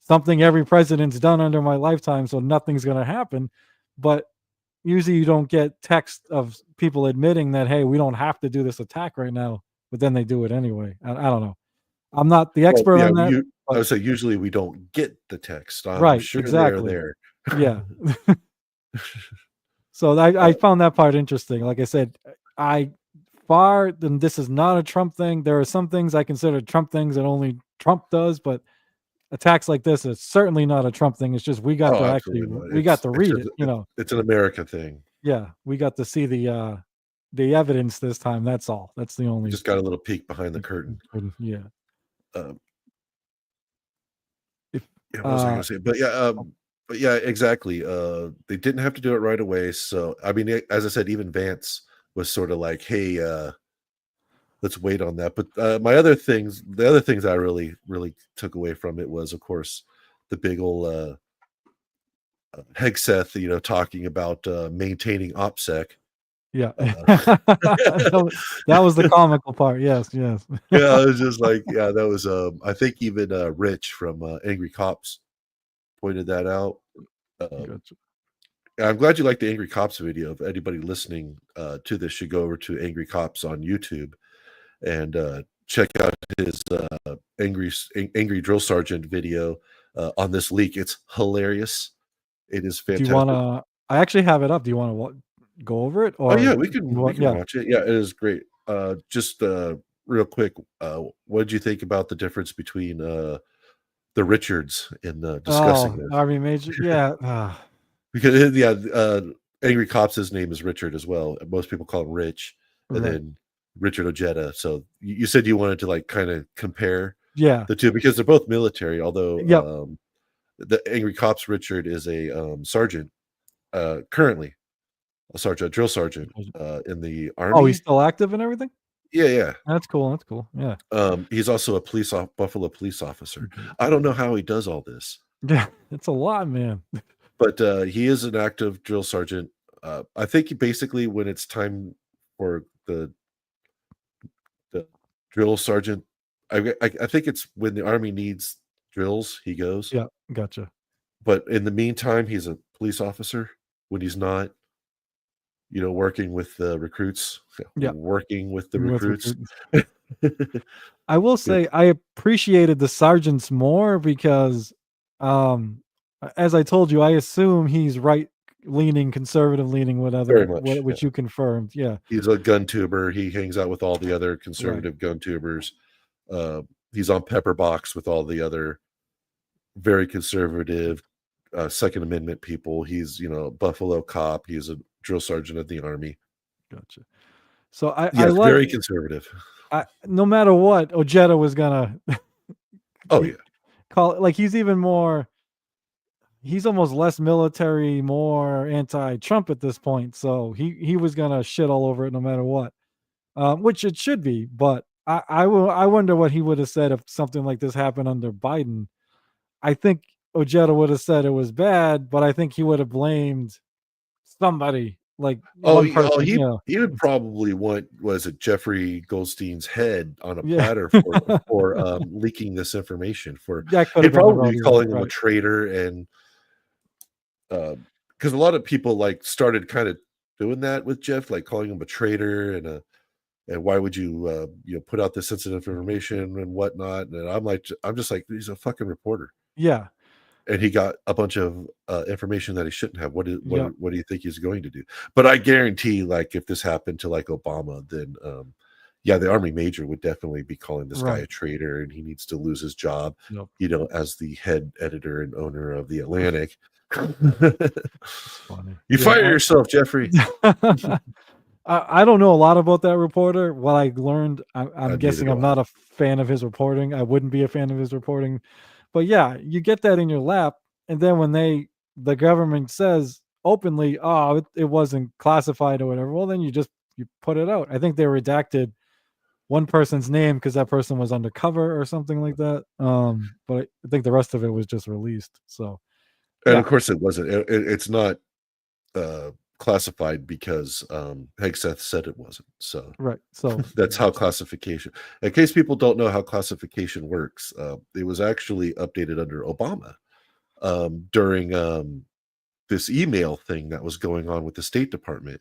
S2: something every president's done under my lifetime, so nothing's going to happen. But usually you don't get text of people admitting that, hey, we don't have to do this attack right now, but then they do it anyway. I don't know. I'm not the expert on that.
S3: I would say usually we don't get the text.
S2: I'm
S3: sure
S2: exactly.
S3: they're there.
S2: Yeah. So I found that part interesting. Like I said, this is not a Trump thing. There are some things I consider Trump things that only Trump does, but attacks like this is certainly not a Trump thing. It's just we got to read it.
S3: It's an America thing.
S2: Yeah, we got to see the evidence this time. That's all. That's the only.
S3: We just got a little peek behind the curtain.
S2: Yeah.
S3: What was I going to say? But yeah, exactly. They didn't have to do it right away. So, I mean, as I said, even Vance was sort of like, hey, let's wait on that. But the other things I really, really took away from it was, of course, the big old Hegseth, talking about maintaining OPSEC.
S2: Yeah. That was the comical part. Yes.
S3: Yeah, it was just like, yeah, that was I think even Rich from Angry Cops pointed that out.
S2: Gotcha.
S3: I'm glad you like the Angry Cops video. If anybody listening to this should go over to Angry Cops on YouTube and check out his Angry Drill Sergeant video on this leak. It's hilarious. It is fantastic.
S2: Do you want to? I actually have it up. Do you want to go over it? Or
S3: we can watch it. Yeah, it is great. Just real quick, what did you think about the difference between the Richards in discussing this?
S2: Army Major, yeah.
S3: Because Angry Cops' name is Richard as well. Most people call him Rich, and
S2: Right.
S3: then Richard Ojeda. So you said you wanted to like kind of compare
S2: Yeah.
S3: the two because they're both military. Although
S2: Yep.
S3: the Angry Cops Richard is a sergeant, currently a drill sergeant in the
S2: Oh, he's
S3: Army.
S2: still active and everything?
S3: Yeah.
S2: That's cool. That's cool. Yeah.
S3: He's also a Buffalo police officer.
S2: Mhm.
S3: I don't know how he does all this,
S2: Yeah. It's a lot, man.
S3: but he is an active drill sergeant. I think basically when it's time for the drill sergeant, I think it's when the Army needs drills, he goes.
S2: Yeah. Gotcha.
S3: But in the meantime, he's a police officer when he's not, working with the recruits.
S2: Yeah.
S3: Working with the
S2: With
S3: recruits.
S2: I will say I appreciated the sergeants more because, as I told you, I assume he's right leaning, conservative leaning,
S3: Very much,
S2: which you confirmed. Yeah.
S3: He's a gun tuber. He hangs out with all the other conservative gun tubers. He's on Pepper Box with all the other very conservative Second Amendment people. He's, a Buffalo cop. He's a drill sergeant of the Army.
S2: Gotcha. So I
S3: Yes, very
S2: like,
S3: conservative.
S2: no matter what, Ojeda was gonna
S3: Oh yeah.
S2: call it, like he's almost less military, more anti-Trump at this point. So he was gonna shit all over it no matter what, which it should be. But I wonder what he would have said if something like this happened under Biden. I think Ojeda would have said it was bad, but I think he would have blamed somebody, like one person.
S3: He would probably want, was it Jeffrey Goldstein's head on a
S2: Yeah.
S3: platter for leaking this information.
S2: That could
S3: He'd
S2: have been the
S3: probably
S2: road
S3: be
S2: he
S3: calling
S2: went,
S3: him a traitor, and because a lot of people like started kind of doing that with Jeff, like calling him a traitor and why would you put out this sensitive information and whatnot. And I'm just like, he's a fucking reporter.
S2: Yeah.
S3: And he got a bunch of information that he shouldn't have. What do
S2: Yep.
S3: you think he's going to do? But I guarantee, like, if this happened to like Obama, then the Army major would definitely be calling this guy a traitor, and he needs to lose his job,
S2: Yep.
S3: as the head editor and owner of the Atlantic.
S2: It's funny.
S3: You fire yourself, Jeffrey.
S2: I don't know a lot about that reporter. What I learned, I'm
S3: Neither
S2: guessing
S3: do
S2: I'm
S3: I.
S2: not a fan of his reporting. I wouldn't be a fan of his reporting. But yeah, you get that in your lap, and then when the government says openly, "Oh, it wasn't classified or whatever," well, then you put it out. I think they redacted one person's name because that person was undercover or something like that. But I think the rest of it was just released. So,
S3: And of course, it wasn't. It's not classified because Hegseth said it wasn't. So
S2: right. So
S3: that's how classification. In case people don't know how classification works, it was actually updated under Obama during this email thing that was going on with the State Department.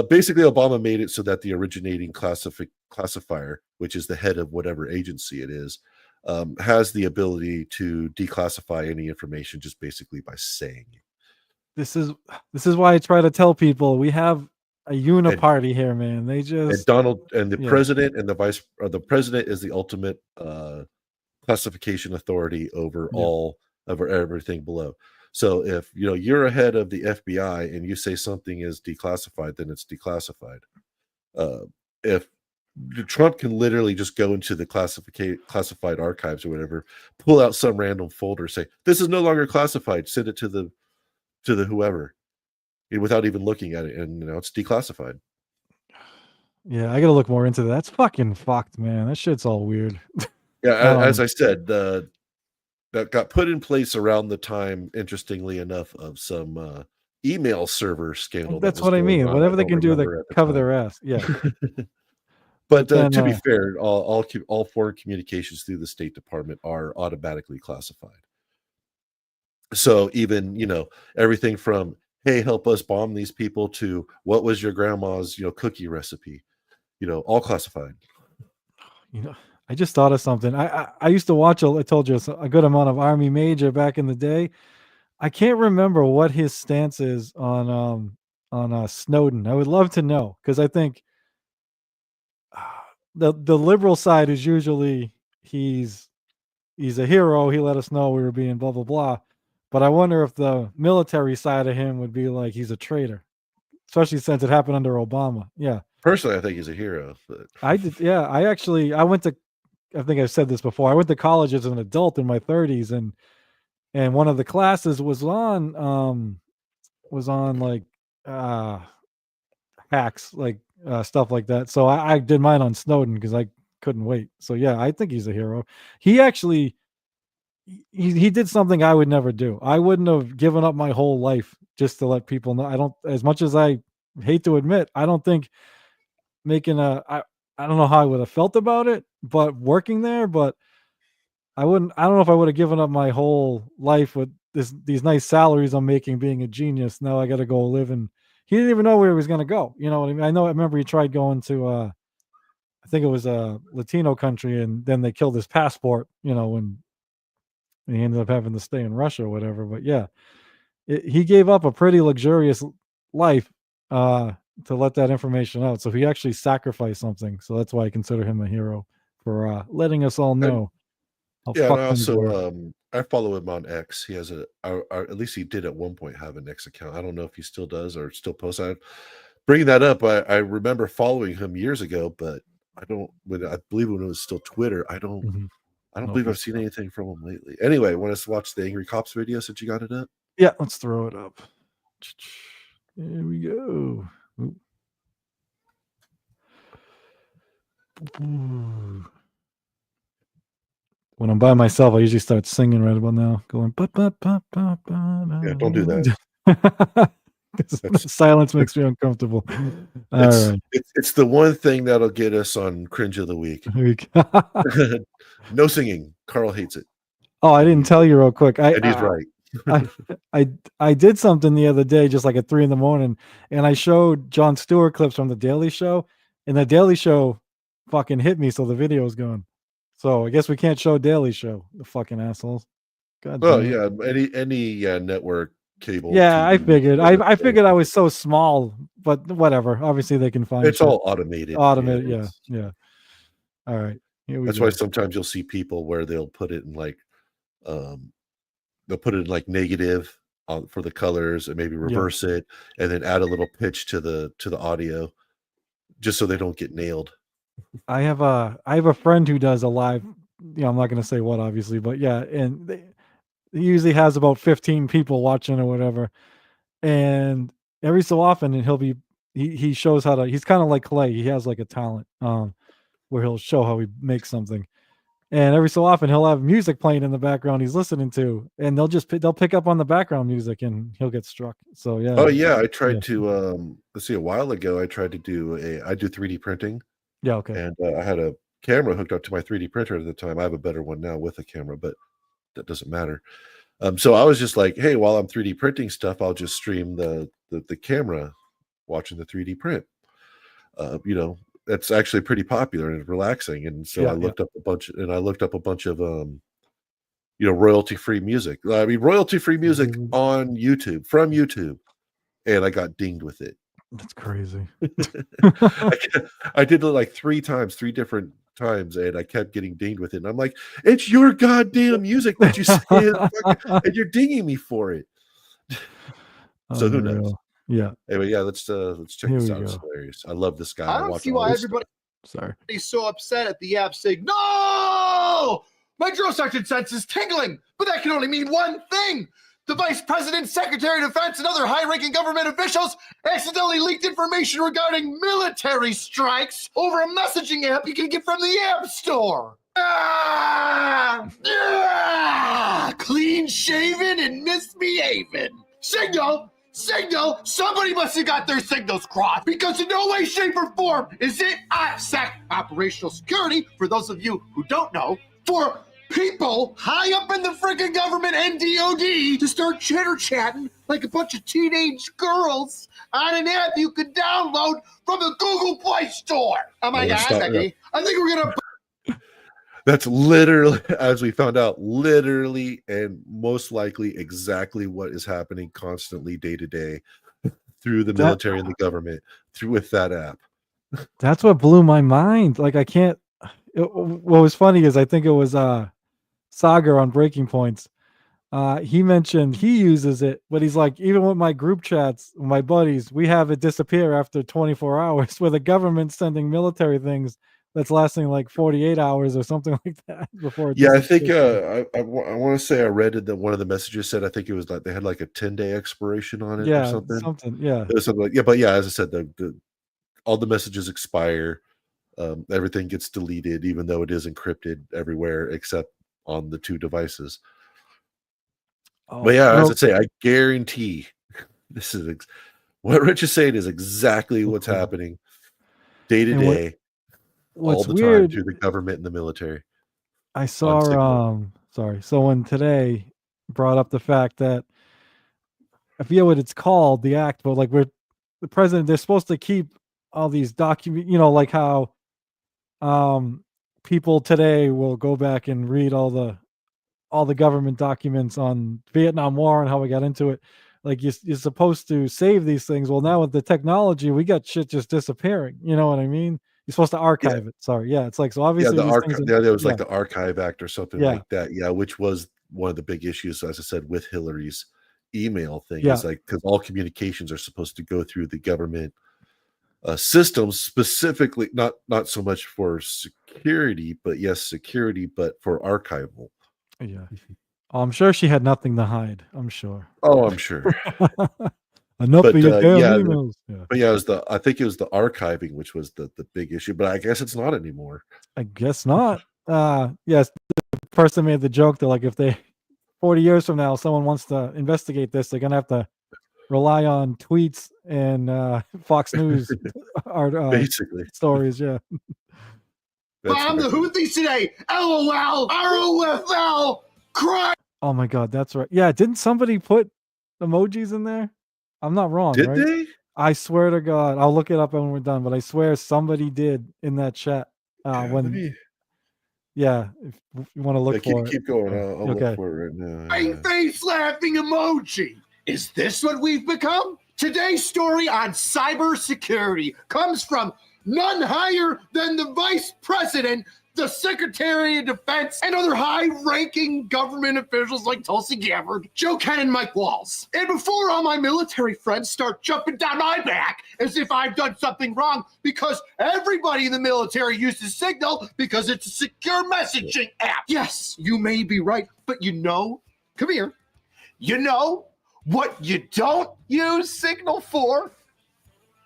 S3: Basically, Obama made it so that the originating classifier, which is the head of whatever agency it is, has the ability to declassify any information just basically by saying it.
S2: This is why I try to tell people we have a uniparty here, man. They just
S3: the president and the president is the ultimate classification authority over all over everything below. So if you're a head of the FBI and you say something is declassified, then it's declassified. If Trump can literally just go into the classified archives or whatever, pull out some random folder, say this is no longer classified, send it to the whoever, without even looking at it, and it's declassified.
S2: Yeah, I gotta look more into that. That's fucking fucked, man. That shit's all weird.
S3: Yeah, as I said, that got put in place around the time, interestingly enough, of some email server scandal.
S2: That's what I mean. Whatever they can do to cover their ass. Yeah.
S3: But then, to be fair, all foreign communications through the State Department are automatically classified. So even everything from hey, help us bomb these people to what was your grandma's cookie recipe, all classified.
S2: I just thought of something. I used to watch I told you a good amount of Army Major back in the day. I can't remember what his stance is on Snowden. I would love to know, because I think the liberal side is usually he's a hero. He let us know we were being blah blah blah. But I wonder if the military side of him would be like he's a traitor, especially since it happened under Obama. Yeah.
S3: Personally, I think he's a hero. But
S2: I did. Yeah. I went to, I think I've said this before. I went to college as an adult in my 30s, and one of the classes was on like hacks, like stuff like that. So I did mine on Snowden because I couldn't wait. So yeah, I think he's a hero. He actually he did something I would never do. I wouldn't have given up my whole life just to let people know. I don't, as much as I hate to admit, I don't think making I don't know how I would have felt about it, but working there, but I don't know if I would have given up my whole life with these nice salaries I'm making being a genius. Now I got to go live in, he didn't even know where he was going to go. You know what I mean? I remember he tried going to, I think it was a Latino country, and then they killed his passport, you know, and he ended up having to stay in Russia or whatever. But yeah, he gave up a pretty luxurious life to let that information out. So he actually sacrificed something. So that's why I consider him a hero for letting us all know.
S3: Yeah, and also I follow him on X. He has at least he did at one point have an X account. I don't know if he still does or still posts. Bringing that up, I remember following him years ago, but I believe when it was still Twitter, I don't believe I've seen anything from him lately. Anyway, want us to watch the Angry Cops video since you got it up?
S2: Yeah, let's throw it up. Here we go. Ooh. When I'm by myself, I usually start singing right about now, going
S3: Yeah, don't do that.
S2: Silence makes me uncomfortable. All right.
S3: It's the one thing that'll get us on Cringe of the Week. No singing. Carl hates it.
S2: Oh, I didn't tell you real quick.
S3: And he's right.
S2: I did something the other day, just like at 3 a.m, and I showed Jon Stewart clips from the Daily Show, and the Daily Show fucking hit me, so the video is gone. So I guess we can't show Daily Show, the fucking assholes. God
S3: well, yeah, any network cable.
S2: Yeah,
S3: TV,
S2: I figured. I figured I was so small, but whatever. Obviously, they can find.
S3: It's all automated.
S2: Yeah. All right.
S3: That's why sometimes you'll see people where they'll put it in like, negative for the colors, and maybe reverse it, and then add a little pitch to the audio, just so they don't get nailed.
S2: I have a friend who does a live. You know, I'm not going to say what, obviously, but yeah, and he usually has about 15 people watching or whatever, and every so often, and he shows how to. He's kind of like Clay. He has like a talent where he'll show how he makes something, and every so often he'll have music playing in the background he's listening to, and they'll pick up on the background music, and he'll get struck. So yeah.
S3: Oh yeah, I tried to let's see, a while ago I tried to do I do 3D printing.
S2: Yeah, okay.
S3: And I had a camera hooked up to my 3D printer at the time. I have a better one now with a camera, but that doesn't matter. So I was just like, hey, while I'm 3D printing stuff, I'll just stream the camera watching the 3D print. You know, that's actually pretty popular and relaxing. And so I looked up a bunch of royalty-free music. I mean, royalty-free music on YouTube, from YouTube. And I got dinged with it.
S2: That's crazy.
S3: I did it like 3 different times, and I kept getting dinged with it. And I'm like, it's your goddamn music that you say, and you're dinging me for it. So who knows?
S2: Yeah.
S3: Anyway, yeah, let's check this out. It's hilarious. I love this guy.
S4: I don't see why everybody is so upset at the app saying, no! My drill sergeant sense is tingling, but that can only mean one thing. The Vice President, Secretary of Defense, and other high-ranking government officials accidentally leaked information regarding military strikes over a messaging app you can get from the App Store. Clean-shaven and misbehaving. Signal, somebody must have got their signals crossed, because in no way, shape, or form is it OPSEC, operational security, for those of you who don't know, for people high up in the freaking government and DOD to start chitter-chatting like a bunch of teenage girls on an app you could download from the Google Play Store. Oh my God, Becky. I think we're going to...
S3: That's literally, as we found out, literally and most likely exactly what is happening constantly day to day through the military and the government with that app.
S2: That's what blew my mind. Like, I can't... What was funny is I think it was... Saga on Breaking Points He mentioned he uses it, but he's like, even with my group chats, my buddies, we have it disappear after 24 hours, where the government's sending military things that's lasting like 48 hours or something like that before it
S3: Yeah, I think
S2: disappears.
S3: I want to say I read it that one of the messages said I think it was like they had like a 10-day expiration on it or
S2: Yeah,
S3: something.
S2: something. Yeah.
S3: It was something like, yeah, but yeah, as I said, all the messages expire. Everything gets deleted, even though it is encrypted everywhere except on the 2 devices. But
S2: Oh,
S3: yeah,
S2: you
S3: as
S2: know,
S3: I say, I guarantee this is what Rich is saying is exactly what's
S2: cool.
S3: happening day to
S2: And
S3: day, all
S2: what's
S3: the time
S2: weird,
S3: through the government and the military
S2: I
S3: on Signal.
S2: saw sorry, someone today brought up the fact that I forget what it's called, the act, but like the president, they're supposed to keep all these documents, like how people today will go back and read all the government documents on Vietnam War and how we got into it. Like you're supposed to save these things. Well, now with the technology, we got shit just disappearing. You know what I mean? You're supposed to
S3: Yeah,
S2: archive it. Sorry. Yeah. It's like, so
S3: yeah,
S2: obviously
S3: the
S2: these things
S3: archive.
S2: are,
S3: Yeah, there was
S2: yeah.
S3: like the Archive Act or something
S2: Yeah.
S3: like that. Yeah, which was one of the big issues, as I said, with Hillary's email thing
S2: Yeah.
S3: is like because all communications are supposed to go through the government systems, specifically not so much for security, but yes, security, but for archival.
S2: Yeah. I'm sure she had nothing to hide. I'm sure.
S3: Oh, I'm sure.
S2: Enough
S3: But
S2: of your damn
S3: yeah,
S2: emails. Yeah.
S3: but yeah, I think it was the archiving which was the big issue, but I guess it's not anymore.
S2: I guess not. Yes, the person made the joke that like if they 40 years from now someone wants to investigate this, they're gonna have to rely on tweets and Fox News
S3: Basically,
S2: stories. Yeah.
S4: Bomb the Houthis today. LOL. ROFL. Cry.
S2: Oh my God, that's right. Yeah, didn't somebody put emojis in there? I'm not wrong,
S3: did
S2: right?
S3: they?
S2: I swear to God, I'll look it up when we're done. But I swear somebody did in that chat.
S3: Yeah, let me
S2: If you want to look for it.
S3: keep going. I'll look
S2: Okay.
S3: for it right now.
S4: Crying face laughing emoji. Is this what we've become? Today's story on cybersecurity comes from none higher than the Vice President, the Secretary of Defense, and other high-ranking government officials like Tulsi Gabbard, Joe Ken, and Mike Waltz. And before all my military friends start jumping down my back as if I've done something wrong, because everybody in the military uses Signal because it's a secure messaging app. Yes, you may be right, but come here, you know what you don't use Signal for?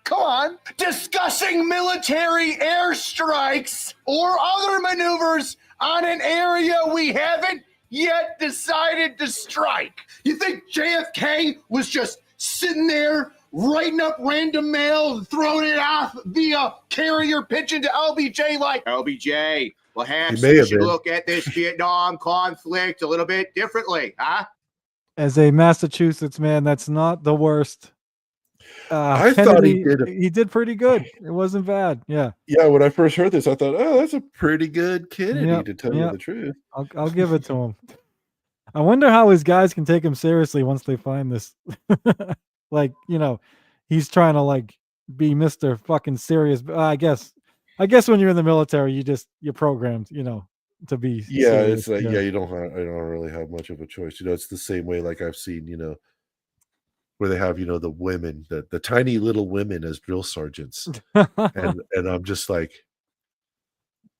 S4: Come on. Discussing military airstrikes or other maneuvers on an area we haven't yet decided to strike. You think JFK was just sitting there writing up random mail and throwing it off via carrier pigeon to LBJ like, LBJ, perhaps we should look at this Vietnam conflict a little bit differently, huh?
S2: As a Massachusetts man, that's not the worst.
S3: I
S2: Kennedy,
S3: thought
S2: he did pretty good. It wasn't bad. Yeah.
S3: Yeah, when I first heard this, I thought, oh, that's a pretty good Kennedy,
S2: Yep,
S3: to tell you the truth.
S2: I'll give it to him. I wonder how his guys can take him seriously once they find this. Like, he's trying to like be Mr. fucking serious. But I guess when you're in the military, you're programmed, to be
S3: Yeah,
S2: serious.
S3: it's like I don't really have much of a choice. It's the same way like I've seen, where they have, the women, the tiny little women as drill sergeants. and I'm just like,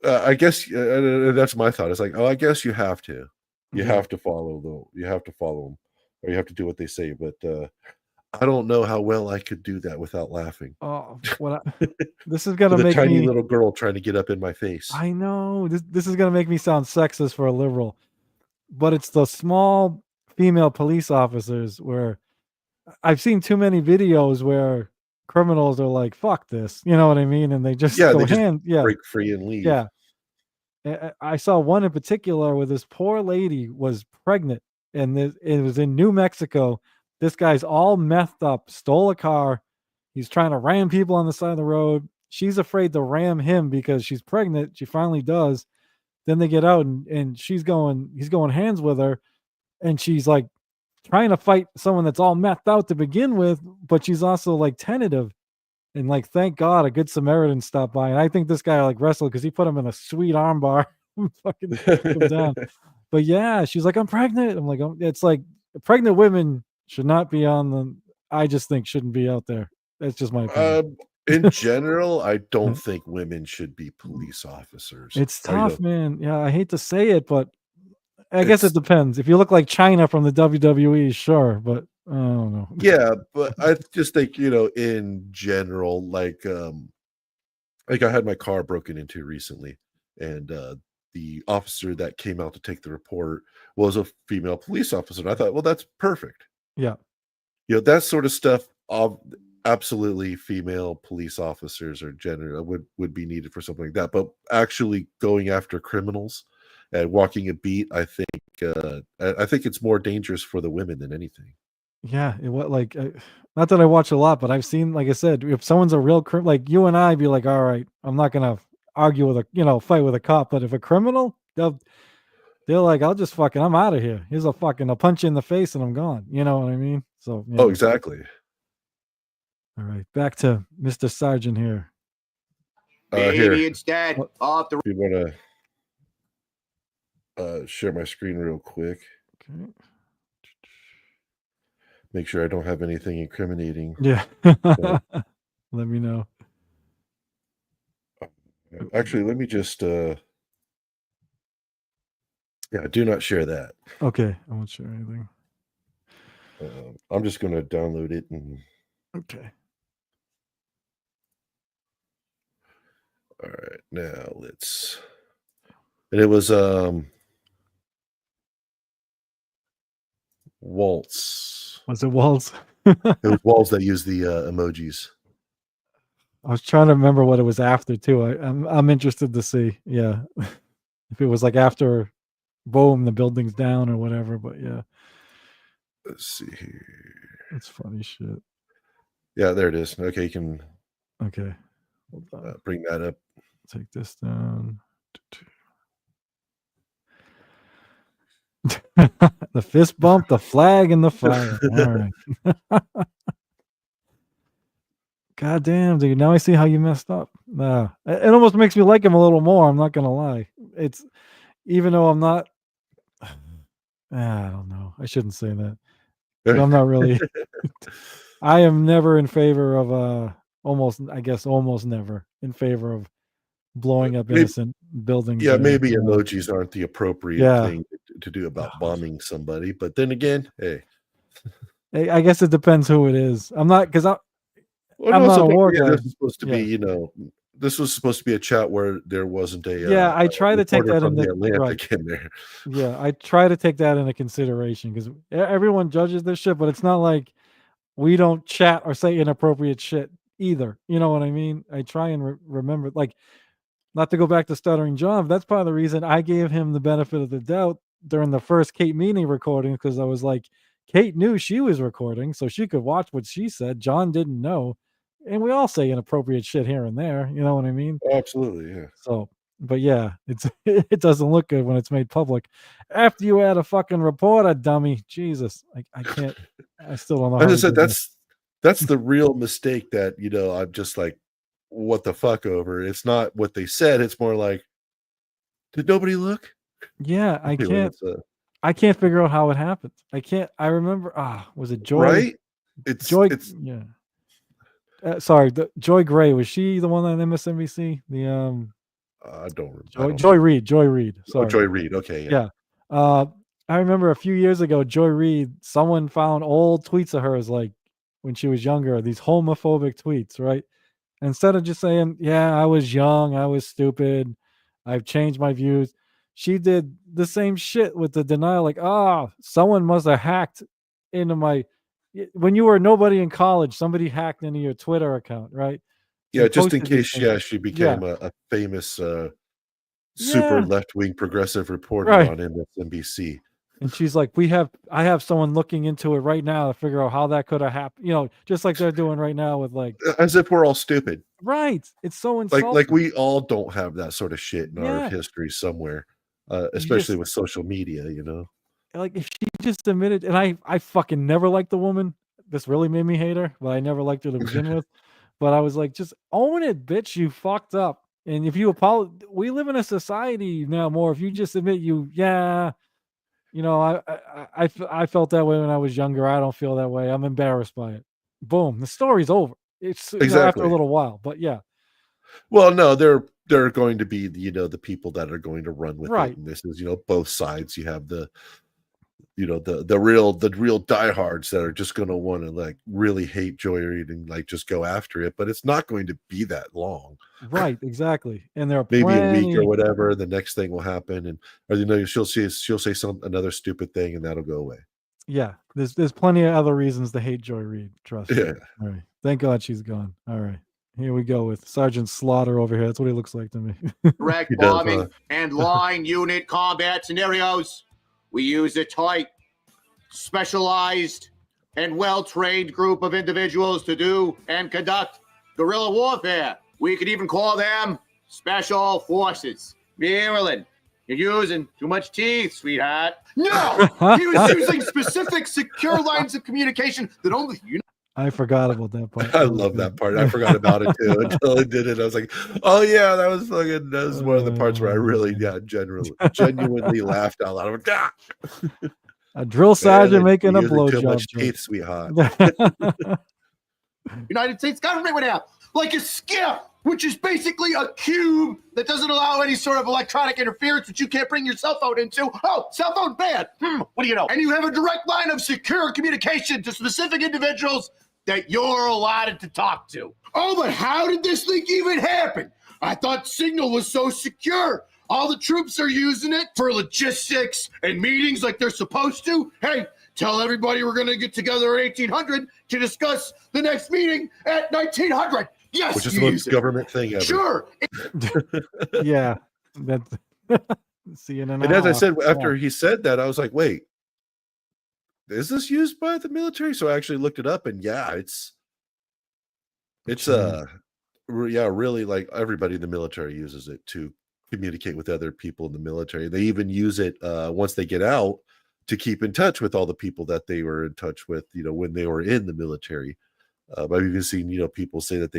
S3: I guess that's my thought. It's like, oh, I guess you have to. You have to follow them, or you have to do what they say. But I don't know how well I could do that without laughing.
S2: Oh, this is gonna
S3: the
S2: make
S3: tiny
S2: me
S3: little girl trying to get up in my face.
S2: I know this is gonna make me sound sexist for a liberal, but it's the small female police officers where I've seen too many videos where criminals are like, "Fuck this," you know what I mean, and they just
S3: break free and leave.
S2: Yeah. I saw one in particular where this poor lady was pregnant, and it was in New Mexico. This guy's all methed up, stole a car. He's trying to ram people on the side of the road. She's afraid to ram him because she's pregnant. She finally does. Then they get out and he's going hands with her, and she's like trying to fight someone that's all methed out to begin with, but she's also like tentative. And like, thank God a good Samaritan stopped by. And I think this guy like wrestled because he put him in a sweet armbar. Fucking took him down. But yeah, she's like, I'm pregnant. I'm like, it's like pregnant women should not be on the. I just think shouldn't be out there. That's just my opinion.
S3: In general, I don't think women should be police officers.
S2: It's tough, man. Yeah, I hate to say it, but I guess it depends. If you look like China from the WWE, sure, but I don't know.
S3: Yeah, but I just think, in general, like I had my car broken into recently, and the officer that came out to take the report was a female police officer. And I thought, well, that's perfect.
S2: Yeah.
S3: That sort of stuff, absolutely female police officers or gender would be needed for something like that. But actually going after criminals and walking a beat, I think it's more dangerous for the women than anything.
S2: Yeah, not that I watch a lot, but I've seen, like I said, if someone's a real like you and I, be like, all right, I'm not gonna argue with fight with a cop, but if a criminal, they're like, I'm out of here. Here's a punch you in the face and I'm gone. You know what I mean? So
S3: Oh, exactly.
S2: All right, back to Mr. Sergeant here.
S4: Maybe instead off the.
S3: You want to share my screen real quick?
S2: Okay.
S3: Make sure I don't have anything incriminating.
S2: Yeah. Let me know.
S3: Actually, let me just do not share that.
S2: Okay, I won't share anything.
S3: I'm just going to download it and
S2: okay.
S3: All right, now let's. And it was Waltz.
S2: Was it Waltz?
S3: It was Waltz that used the emojis.
S2: I was trying to remember what it was after too. I'm interested to see. Yeah, if it was like after, boom, the building's down or whatever. But yeah,
S3: let's see here.
S2: It's funny shit.
S3: Yeah, there it is. Okay, you can.
S2: Okay,
S3: bring that up.
S2: Take this down. The fist bump, the flag, and the fire. All right. God damn, dude. Now I see how you messed up. It almost makes me like him a little more. I'm not gonna lie. It's even though I'm not. I don't know. I shouldn't say that. But I'm not really. I am never in favor of almost never in favor of blowing up innocent buildings.
S3: Yeah, maybe emojis aren't the appropriate thing to do about bombing somebody, but then again, hey,
S2: I guess it depends who it is. I'm not because I'm not a war guy.
S3: This is supposed to be, this was supposed to be a chat where there wasn't a.
S2: I try to take that
S3: in there.
S2: Yeah, I try to take that into consideration because everyone judges this shit, but it's not like we don't chat or say inappropriate shit either. You know what I mean? I try and remember, like, not to go back to Stuttering John. That's part of the reason I gave him the benefit of the doubt during the first Kate Meany recording, because I was like, Kate knew she was recording, so she could watch what she said. John didn't know. And we all say inappropriate shit here and there. You know what I mean?
S3: Absolutely, yeah.
S2: So, but yeah, it doesn't look good when it's made public. After you add a fucking reporter, dummy. Jesus. I can't. I still don't know.
S3: As I said, that's the real mistake that, I'm just like, what the fuck over. It's not what they said. It's more like, did nobody look?
S2: Yeah, I can't figure out how it happened. I remember. Was it Joy?
S3: Right?
S2: Joy. Yeah. Sorry, Joy Gray, was she the one on MSNBC?
S3: I don't remember.
S2: Joy Reid. Sorry,
S3: Joy Reid. Okay,
S2: yeah. I remember a few years ago, Joy Reid. Someone found old tweets of hers, like when she was younger. These homophobic tweets, right? Instead of just saying, "Yeah, I was young, I was stupid, I've changed my views," she did the same shit with the denial, like, someone must have hacked into my. When you were nobody in college, somebody hacked into your Twitter account, right?
S3: Yeah, just in case, she became a famous super left-wing progressive reporter on MSNBC.
S2: And she's like, I have someone looking into it right now to figure out how that could have happened. Just like they're doing right now with like.
S3: As if we're all stupid.
S2: Right. It's so insulting.
S3: Like we all don't have that sort of shit in our history somewhere, especially with social media,
S2: Like if she just admitted, and I fucking never liked the woman. This really made me hate her, but I never liked her to begin with. But I was like, just own it, bitch. You fucked up. And if you apologize, we live in a society now more. If you just admit You know, I felt that way when I was younger. I don't feel that way. I'm embarrassed by it. Boom, the story's over. It's after a
S3: Exactly.
S2: little while, but yeah,
S3: Well, no, they're going to be the people that are going to run with
S2: right.
S3: it, and this is both sides. You have the real diehards that are just going to want to like really hate joyride and like just go after it, but it's not going to be that long.
S2: Right, exactly. And there are
S3: Maybe a week or
S2: plenty.
S3: whatever. The next thing will happen, and or she'll say another stupid thing, and that'll go away.
S2: Yeah, there's plenty of other reasons to hate Joy Reid. Trust me.
S3: Yeah.
S2: All right. Thank God she's gone. All right. Here we go with Sergeant Slaughter over here. That's what he looks like to me.
S4: Direct
S3: He does,
S4: bombing and line unit combat scenarios. We use a tight, specialized, and well-trained group of individuals to do and conduct guerrilla warfare. We could even call them special forces. Maryland, you're using too much teeth, sweetheart. No! He was using specific secure lines of communication that only you know.
S2: I forgot about that part.
S3: I love that part. I forgot about it too until I did it. I was like, "Oh yeah, that was one of the parts where I really, genuinely laughed out loud. Ah!
S2: A drill sergeant making a
S3: Too much
S2: blowjob.
S3: teeth, sweetheart."
S4: United States government would have, like a skiff, which is basically a cube that doesn't allow any sort of electronic interference, which you can't bring your cell phone into. Oh, cell phone banned. What do you know? And you have a direct line of secure communication to specific individuals that you're allotted to talk to. Oh, but how did this thing even happen? I thought Signal was so secure. All the troops are using it for logistics and meetings like they're supposed to. Hey, tell everybody we're going to get together at 1800 to discuss the next meeting at 1900. Yes,
S3: Which is the most government thing ever.
S4: Sure.
S2: Yeah. That's see in an
S3: And as I
S2: hour.
S3: said, after he said that, I was like, wait, is this used by the military? So I actually looked it up, and yeah, it's really, like, everybody in the military uses it to communicate with other people in the military. They even use it once they get out to keep in touch with all the people that they were in touch with, when they were in the military. I've even seen, people say that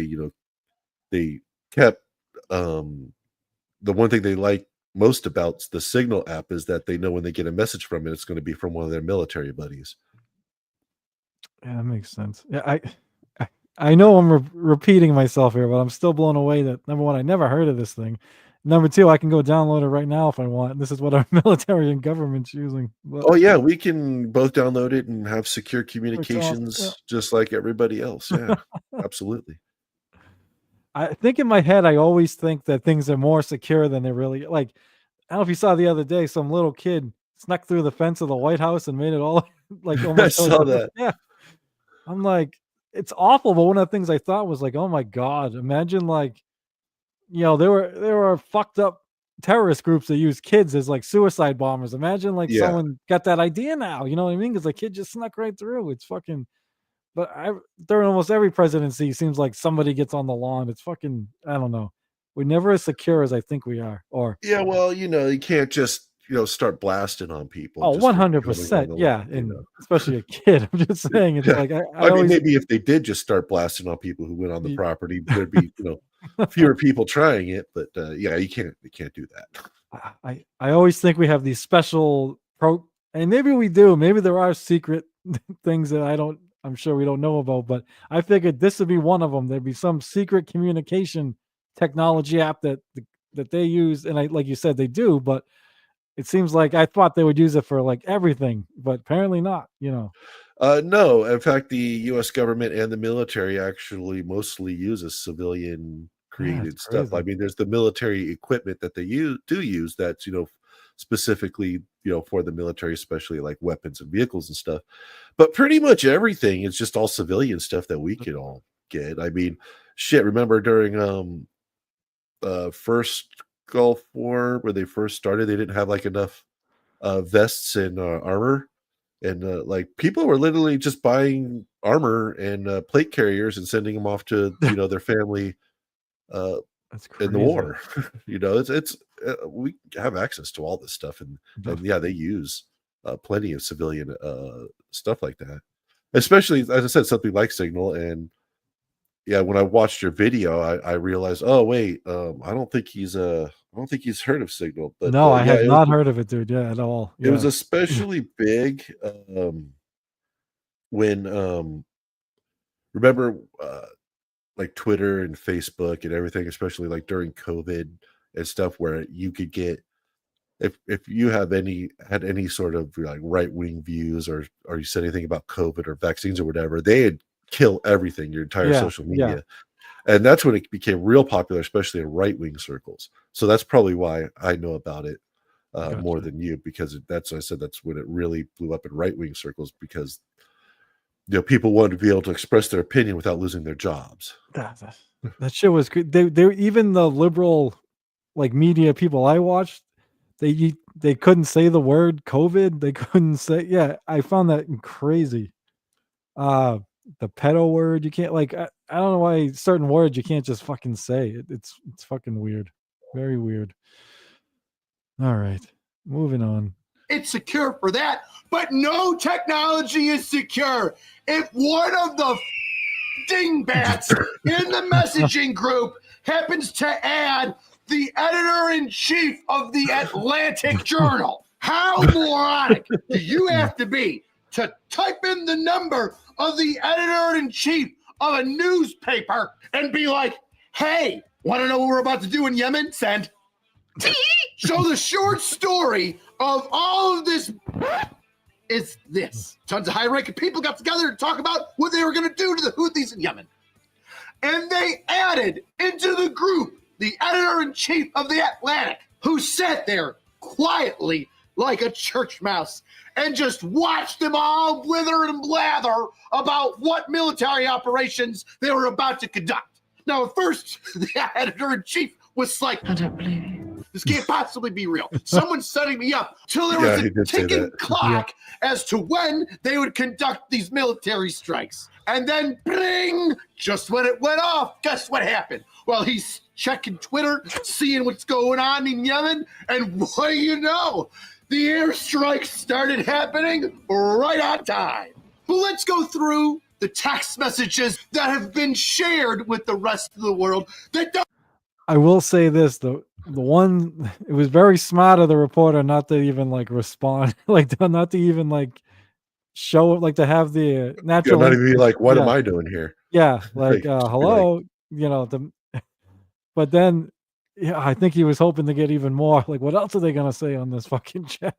S3: they kept the one thing they like most about the Signal app is that they know when they get a message from it, it's going to be from one of their military buddies.
S2: Yeah, that makes sense. Yeah, I know I'm repeating myself here, but I'm still blown away that, number one, I never heard of this thing. Number two, I can go download it right now if I want. This is what our military and government's using. But,
S3: Oh yeah, we can both download it and have secure communications
S2: yeah.
S3: just like everybody else. Yeah, absolutely.
S2: I think in my head, I always think that things are more secure than they really like. I don't know if you saw the other day, some little kid snuck through the fence of the White House and made it all like almost.
S3: I saw that.
S2: Yeah, I'm like, it's awful. But one of the things I thought was like, oh my God, imagine like, there were fucked up terrorist groups that use kids as like suicide bombers. Imagine like
S3: Yeah.
S2: someone got that idea now. You know what I mean? Because the kid just snuck right through. It's fucking. But during almost every presidency, seems like somebody gets on the lawn. It's fucking, I don't know. We're never as secure as I think we are. Or
S3: Yeah, well, you can't just start blasting on people.
S2: oh,
S3: just for coming on
S2: 100%.
S3: the
S2: Yeah,
S3: line,
S2: and especially a kid. I'm just saying, it's
S3: Yeah.
S2: like I
S3: I mean,
S2: always,
S3: maybe if they did just start blasting on people who went on the
S2: Ye-
S3: property, there'd be fewer people trying it. But yeah, you can't do that.
S2: I always think we have these special and maybe we do. Maybe there are secret things that I'm sure we don't know about. But I figured this would be one of them. There'd be some secret communication technology app that they use, and like you said, they do. But it seems like I thought they would use it for like everything, but apparently not.
S3: No, in fact, the U.S. government and the military actually mostly uses civilian created stuff.
S2: crazy.
S3: I mean, there's the military equipment that they use that's specifically for the military, especially like weapons and vehicles and stuff. But pretty much everything is just all civilian stuff that we could all get. I mean, shit. Remember during first Gulf War where they first started, they didn't have like enough vests and armor. And like people were literally just buying armor and plate carriers and sending them off to their family
S2: That's crazy.
S3: in the war. It's we have access to all this stuff, and yeah, they use plenty of civilian stuff like that. Especially as I said, something like Signal, and yeah, when I watched your video, I realized, oh wait, I don't think he's heard of Signal. But
S2: No, I
S3: yeah,
S2: had not heard of it, dude. Yeah, at all.
S3: it was
S2: Yeah.
S3: especially big when remember like Twitter and Facebook and everything, especially like during COVID and stuff, where you could get if you had any sort of like right wing views or you said anything about COVID or vaccines or whatever, they'd kill everything, your entire social media. And that's when it became real popular, especially in right wing circles. So that's probably why I know about it more than you, because that's when it really blew up in right wing circles, because people wanted to be able to express their opinion without losing their jobs.
S2: That shit was good. They even the liberal like media people I watched, they couldn't say the word COVID. They couldn't say. Yeah, I found that crazy. The pedo word, you can't, like, I don't know why certain words you can't just fucking say. It's fucking weird. Very weird. All right, moving on.
S4: It's secure for that, but no technology is secure. If one of the dingbats in the messaging group happens to add the editor-in-chief of the Atlantic Journal, how moronic do you have to be to type in the number of the editor-in-chief of a newspaper and be like, hey, want to know what we're about to do in Yemen? Send. So the short story of all of this is this. Tons of high-ranking people got together to talk about what they were going to do to the Houthis in Yemen. And they added into the group the editor-in-chief of the Atlantic, who sat there quietly like a church mouse and just watched them all blither and blather about what military operations they were about to conduct. Now, at first, the editor-in-chief was like, I don't believe you. This can't possibly be real. Someone's setting me up. Till there was a ticking clock as to when they would conduct these military strikes. And then, bling, just when it went off, guess what happened? Well, he's checking Twitter, seeing what's going on in Yemen, and what do you know? The airstrikes started happening right on time. But let's go through the text messages that have been shared with the rest of the world that don't.
S2: I will say this, the one, it was very smart of the reporter not to even like respond, like not to even like show it, like to have the natural.
S3: Not even be like, what am I doing here?
S2: Yeah, like hello, but then I think he was hoping to get even more. Like, what else are they gonna say on this fucking chat?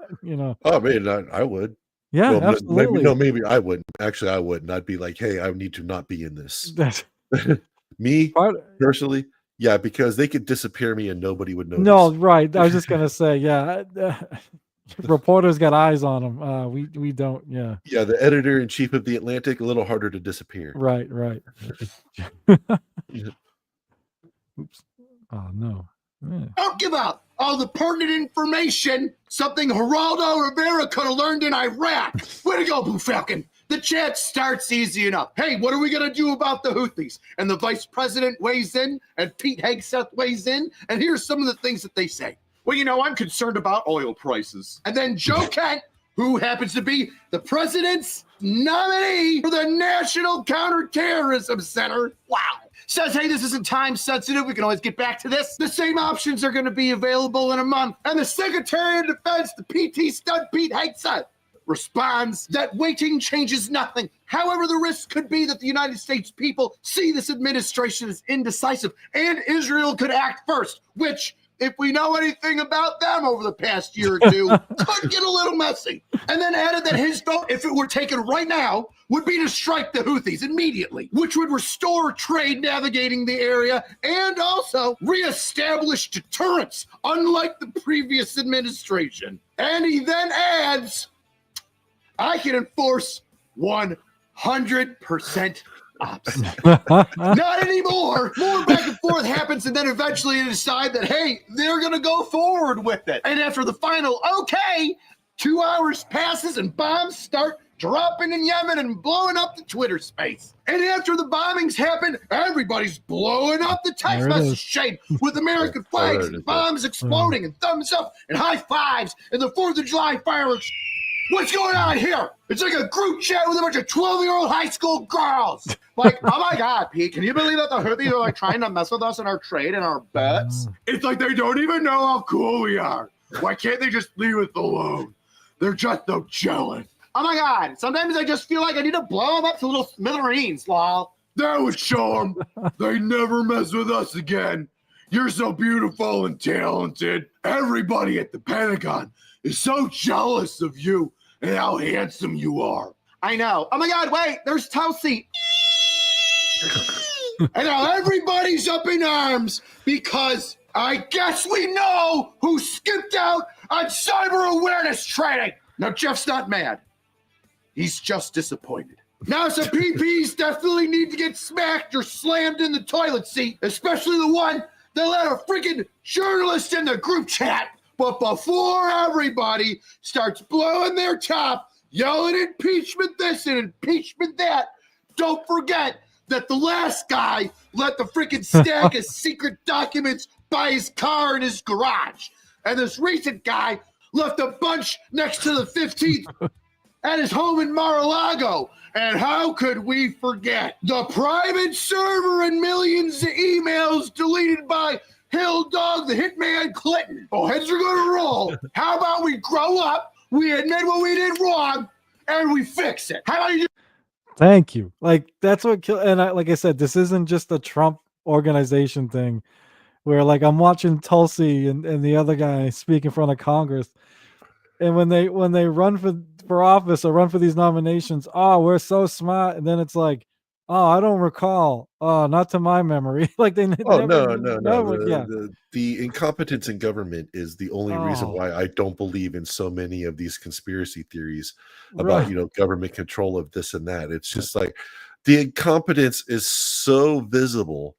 S3: Oh man, I would.
S2: Yeah, well, absolutely.
S3: Maybe I wouldn't. Actually, I wouldn't. I'd be like, hey, I need to not be in this. Me personally. Yeah, because they could disappear me and nobody would notice.
S2: No, right. I was just gonna say, yeah. Reporters got eyes on them. We don't. Yeah.
S3: Yeah, the editor-in-chief of the Atlantic, a little harder to disappear.
S2: Right. Oops. Oh no. Yeah.
S4: Don't give out all the pertinent information. Something Geraldo Rivera could have learned in Iraq. Way to go, Blue Falcon. The chat starts easy enough. Hey, what are we going to do about the Houthis? And the vice president weighs in, and Pete Hegseth weighs in. And here's some of the things that they say. Well, I'm concerned about oil prices. And then Joe Kent, who happens to be the president's nominee for the National Counterterrorism Center, says, hey, this isn't time sensitive. We can always get back to this. The same options are going to be available in a month. And the Secretary of Defense, the PT stud Pete Hegseth, responds that waiting changes nothing. However, the risk could be that the United States people see this administration as indecisive and Israel could act first, which, if we know anything about them over the past year or two, could get a little messy. And then added that his vote, if it were taken right now, would be to strike the Houthis immediately, which would restore trade navigating the area and also reestablish deterrence, unlike the previous administration. And he then adds, I can enforce 100% ops. Not anymore. More back and forth happens, and then eventually they decide that, hey, they're going to go forward with it. And after the final, okay, 2 hours passes and bombs start dropping in Yemen and blowing up the Twitter space. And after the bombings happen, everybody's blowing up the text message chain with American flags and bombs exploding and thumbs up and high fives and the 4th of July fireworks. What's going on here? It's like a group chat with a bunch of 12-year-old high school girls. Like, oh my God, Pete, can you believe that the Houthis are like trying to mess with us in our trade and our bets? It's like they don't even know how cool we are. Why can't they just leave us alone? They're just so jealous. Oh my God, sometimes I just feel like I need to blow them up to little smithereens, lol. That would show them they never mess with us again. You're so beautiful and talented. Everybody at the Pentagon is so jealous of you and how handsome you are. I know. Oh my God, wait, there's Tulsi. And now everybody's up in arms because I guess we know who skipped out on cyber awareness training. Now, Jeff's not mad. He's just disappointed. Now, some PPs definitely need to get smacked or slammed in the toilet seat, especially the one that let a freaking journalist in the group chat. But before everybody starts blowing their top, yelling impeachment this and impeachment that, don't forget that the last guy let the freaking stack of secret documents by his car in his garage. And this recent guy left a bunch next to the 15th at his home in Mar-a-Lago. And how could we forget the private server and millions of emails deleted by Hill Dog, the hitman Clinton? Oh, heads are going to roll. How about we grow up, we admit what we did wrong, and we fix it? How about you?
S2: Thank you. Like, that's what and like I said, this isn't just a Trump organization thing where, like, I'm watching Tulsi and the other guy speak in front of Congress, and when they run for office or run for these nominations, oh, we're so smart, and then it's like, oh, I don't recall, oh, not to my memory. Like, they
S3: no. The incompetence in government is the only reason why I don't believe in so many of these conspiracy theories about government control of this and that. It's just like the incompetence is so visible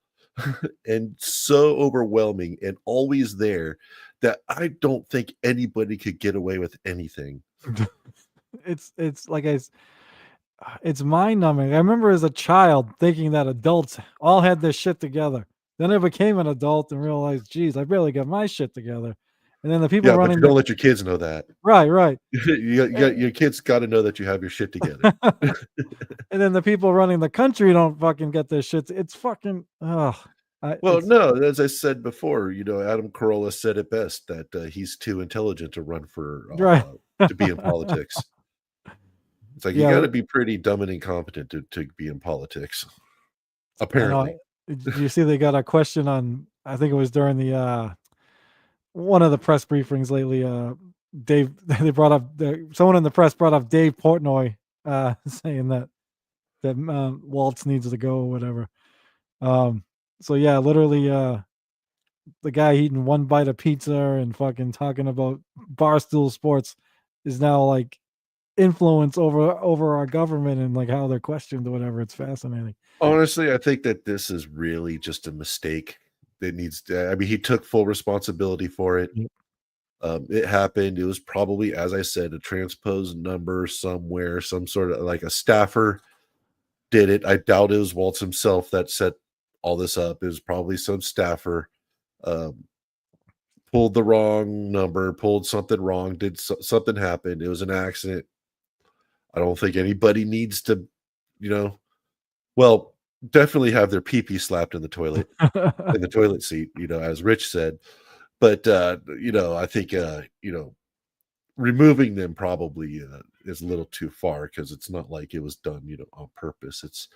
S3: and so overwhelming and always there that I don't think anybody could get away with anything.
S2: It's like it's mind-numbing. I remember as a child thinking that adults all had their shit together. Then I became an adult and realized, geez, I barely got my shit together. And then the people running,
S3: but you don't let your kids know that.
S2: Right.
S3: Your kids got to know that you have your shit together.
S2: And then the people running the country don't fucking get their shit. It's fucking
S3: as I said before, Adam Carolla said it best that he's too intelligent to run for to be in politics. It's like you got to be pretty dumb and incompetent to be in politics. Apparently,
S2: did you see they got a question on? I think it was during the one of the press briefings lately. Dave, they brought up someone in the press brought up Dave Portnoy saying that Waltz needs to go or whatever. So yeah, literally, the guy eating one bite of pizza and fucking talking about Barstool Sports is now like influence over our government and like how they're questioned or whatever. It's fascinating.
S3: Honestly, I think that this is really just a mistake. That needs to, he took full responsibility for it. It happened. It was probably, as I said, a transposed number somewhere, some sort of like a staffer did it. I doubt it was Waltz himself that set all this up. It was probably some staffer pulled the wrong number, pulled something wrong, something happened. It was an accident. I don't think anybody needs to, definitely have their pee-pee slapped in the toilet seat, as Rich said. But, I think, removing them probably is a little too far because it's not like it was done, on purpose. It's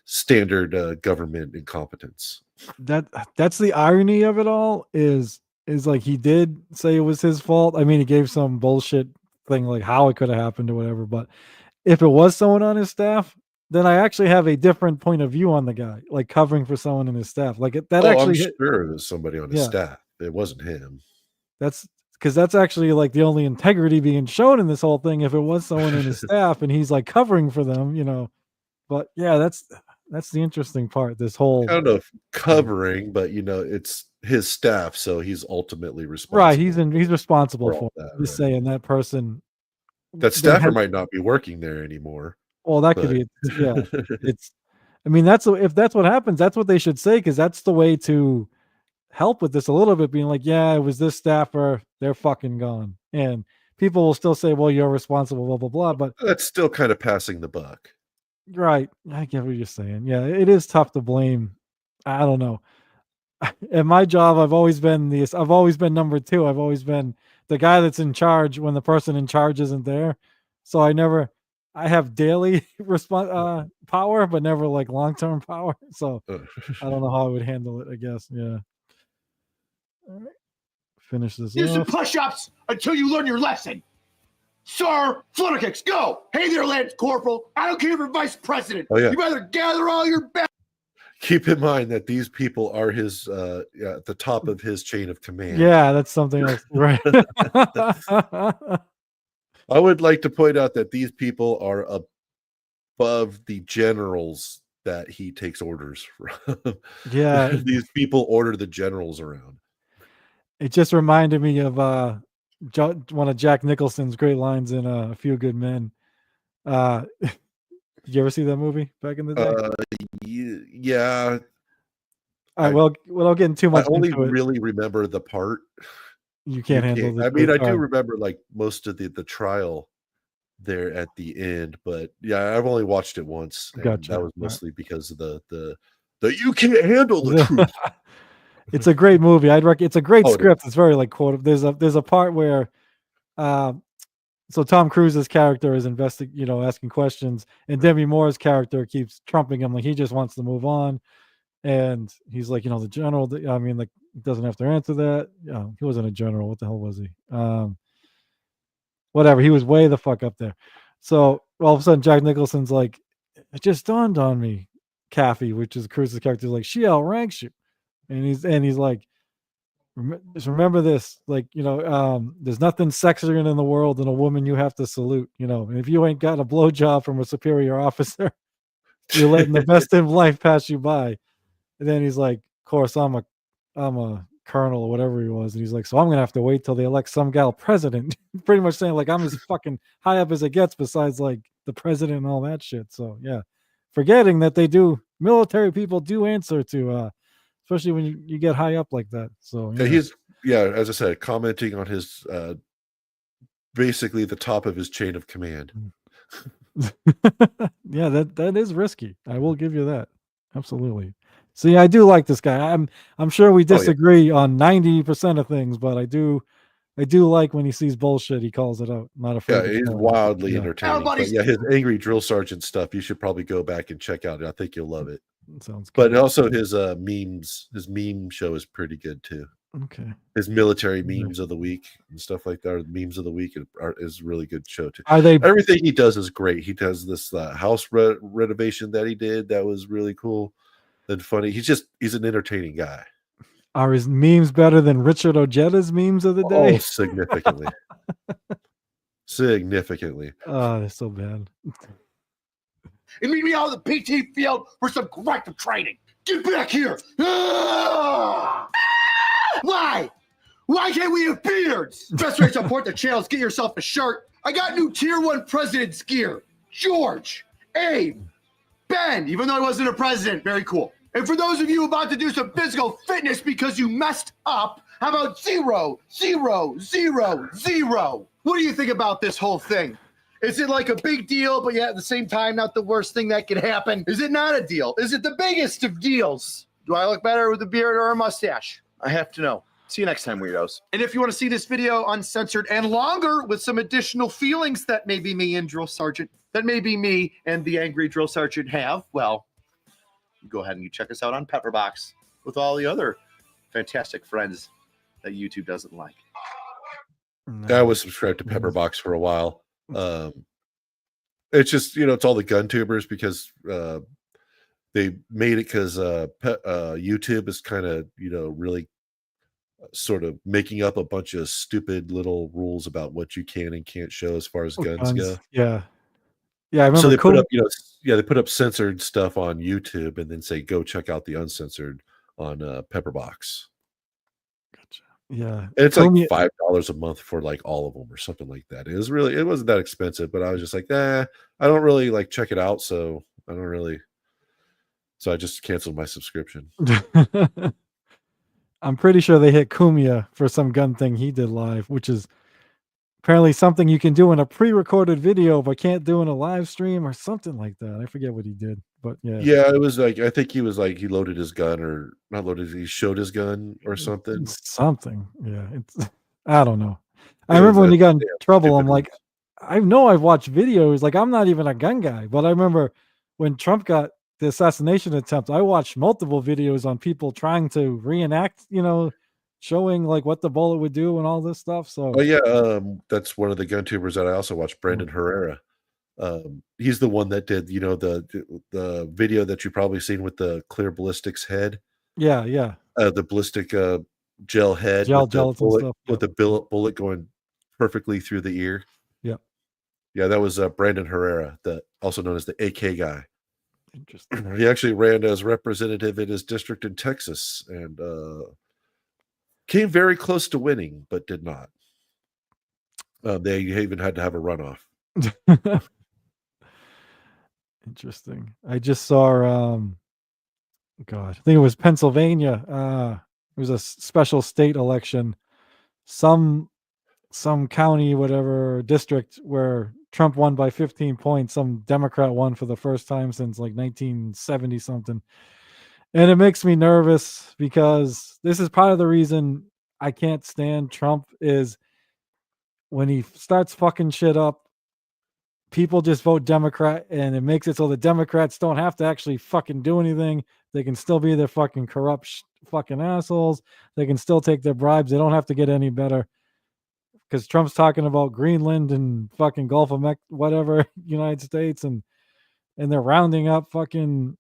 S3: standard government incompetence.
S2: That's the irony of it all is like he did say it was his fault. I mean, he gave some bullshit thing like how it could have happened or whatever, but if it was someone on his staff, then I actually have a different point of view on the guy, like covering for someone in his staff. Like
S3: I'm sure there's somebody on his staff. It wasn't him.
S2: That's because that's actually like the only integrity being shown in this whole thing. If it was someone in his staff and he's like covering for them, but yeah, that's the interesting part. This whole,
S3: I don't know if covering, but it's his staff, so he's ultimately responsible.
S2: Right, he's responsible for that. He's saying that person,
S3: that staffer might not be working there anymore.
S2: Well, that could be, yeah. If that's what happens, that's what they should say, because that's the way to help with this a little bit, being like, yeah, it was this staffer, they're fucking gone, and people will still say, well, you're responsible, blah, blah, blah. But
S3: that's still kind of passing the buck.
S2: Right. I get what you're saying. Yeah, it is tough to blame. I don't know. At my job, I've always been number two. I've always been the guy that's in charge when the person in charge isn't there. So I have daily power, but never like long-term power. So I don't know how I would handle it, I guess. Yeah. All right. Finish this
S4: Do some
S2: off.
S4: push-ups until you learn your lesson. Sir, flutter kicks, go. Hey there, Lance Corporal. I don't care if you're vice president.
S3: Oh, yeah.
S4: You better gather all your back.
S3: Keep in mind that these people are his at the top of his chain of command.
S2: Yeah, that's something else. Right.
S3: I would like to point out that these people are above the generals that he takes orders from.
S2: Yeah.
S3: These people order the generals around.
S2: It just reminded me of one of Jack Nicholson's great lines in A Few Good Men. Did you ever see that movie back in the day?
S3: Yeah.
S2: Without getting too much
S3: I only
S2: into it,
S3: really remember the part.
S2: you can't handle the
S3: I mean, I do
S2: part.
S3: remember like most of the trial there at the end, but yeah, I've only watched it once. And
S2: Gotcha.
S3: that was mostly because of the you can't handle the truth.
S2: It's a great movie. It's a great
S3: Oh,
S2: script. It's very like quote. There's a part where so Tom Cruise's character is asking questions, and Demi Moore's character keeps trumping him, like he just wants to move on. And he's like, the general, I mean, like, he doesn't have to answer that. He wasn't a general. What the hell was he? Whatever. He was way the fuck up there. So all of a sudden, Jack Nicholson's like, it just dawned on me, Kathy, which is Cruise's character, like, she outranks you. And he's like, just remember this, like, there's nothing sexier in the world than a woman you have to salute, and if you ain't got a blowjob from a superior officer, you're letting the best in life pass you by. And then he's like, of course, I'm a colonel or whatever he was. And he's like, so I'm going to have to wait till they elect some gal president. Pretty much saying like, I'm as fucking high up as it gets besides like the president and all that shit. So yeah, forgetting that military people do answer to, especially when you get high up like that. So
S3: yeah. As I said, commenting on his, basically the top of his chain of command.
S2: Yeah, that is risky. I will give you that. Absolutely. See, I do like this guy. I'm sure we disagree on 90% of things, but I do like when he sees bullshit, he calls it out. Not afraid.
S3: Yeah, he's wildly entertaining. But yeah, his angry drill sergeant stuff, you should probably go back and check out. I think you'll love it.
S2: Sounds good.
S3: But also his memes, his meme show is pretty good too.
S2: Okay.
S3: His military memes of the week and stuff like that, or memes of the week is a really good show too. Everything he does is great. He does this house renovation that he did that was really cool and funny. He's an entertaining guy.
S2: Are his memes better than Richard Ojeda's memes of the day?
S3: Oh, significantly. Significantly.
S2: Oh, they're so bad.
S4: And meet me out of the PT field for some corrective training. Get back here. Ah! Why? Why can't we have beards? Best way to support the channel is get yourself a shirt. I got new tier 1 president's gear. George, Abe, Ben, even though I wasn't a president. Very cool. And for those of you about to do some physical fitness because you messed up, how about 0, 0, 0, 0? What do you think about this whole thing? Is it like a big deal, but yet at the same time, not the worst thing that could happen? Is it not a deal? Is it the biggest of deals? Do I look better with a beard or a mustache? I have to know. See you next time, weirdos. And if you want to see this video uncensored and longer with some additional feelings that maybe me and Drill Sergeant, that maybe me and the angry Drill Sergeant have, well, you go ahead and you check us out on Pepperbox with all the other fantastic friends that YouTube doesn't like.
S3: I was subscribed to Pepperbox for a while. It's just, it's all the gun tubers because they made it because YouTube is kind of, really sort of making up a bunch of stupid little rules about what you can and can't show as far as guns go.
S2: Yeah. Yeah, I remember.
S3: So they put up, they put up censored stuff on YouTube and then say, go check out the uncensored on Pepperbox.
S2: Gotcha. Yeah.
S3: And it's like $5 a month for like all of them or something like that. It wasn't that expensive, but I was just like, I don't really like check it out. So I just canceled my subscription.
S2: I'm pretty sure they hit Kumia for some gun thing he did live, which is apparently something you can do in a pre-recorded video but can't do in a live stream or something like that. I forget what he did, but yeah.
S3: Yeah, it was like I think he was like he loaded his gun or not loaded. He showed his gun or something.
S2: Something. Yeah. It's I don't know. I
S3: It was
S2: remember when he got in
S3: damn
S2: trouble, I'm
S3: stupid
S2: like, I know I've watched videos. Like, I'm not even a gun guy, but I remember when Trump got the assassination attempt, I watched multiple videos on people trying to reenact, showing like what the bullet would do and all this stuff. So
S3: Oh yeah, that's one of the gun tubers that I also watched, Brandon Herrera. He's the one that did, the video that you've probably seen with the clear ballistics head,
S2: yeah,
S3: the ballistic gel head with the
S2: gelatin
S3: bullet
S2: stuff.
S3: with the bullet going perfectly through the ear.
S2: Yeah.
S3: Yeah, that was Brandon Herrera, also known as the AK guy.
S2: Interesting.
S3: He actually ran as representative in his district in Texas and came very close to winning, but did not. They even had to have a runoff.
S2: Interesting. I just saw God, I think it was Pennsylvania. It was a special state election. Some county, whatever district where Trump won by 15 points. Some Democrat won for the first time since like 1970 something. And it makes me nervous because this is part of the reason I can't stand Trump is when he starts fucking shit up, people just vote Democrat, and it makes it so the Democrats don't have to actually fucking do anything. They can still be their fucking corrupt fucking assholes. They can still take their bribes. They don't have to get any better. Because Trump's talking about Greenland and fucking Gulf of whatever, United States, and they're rounding up fucking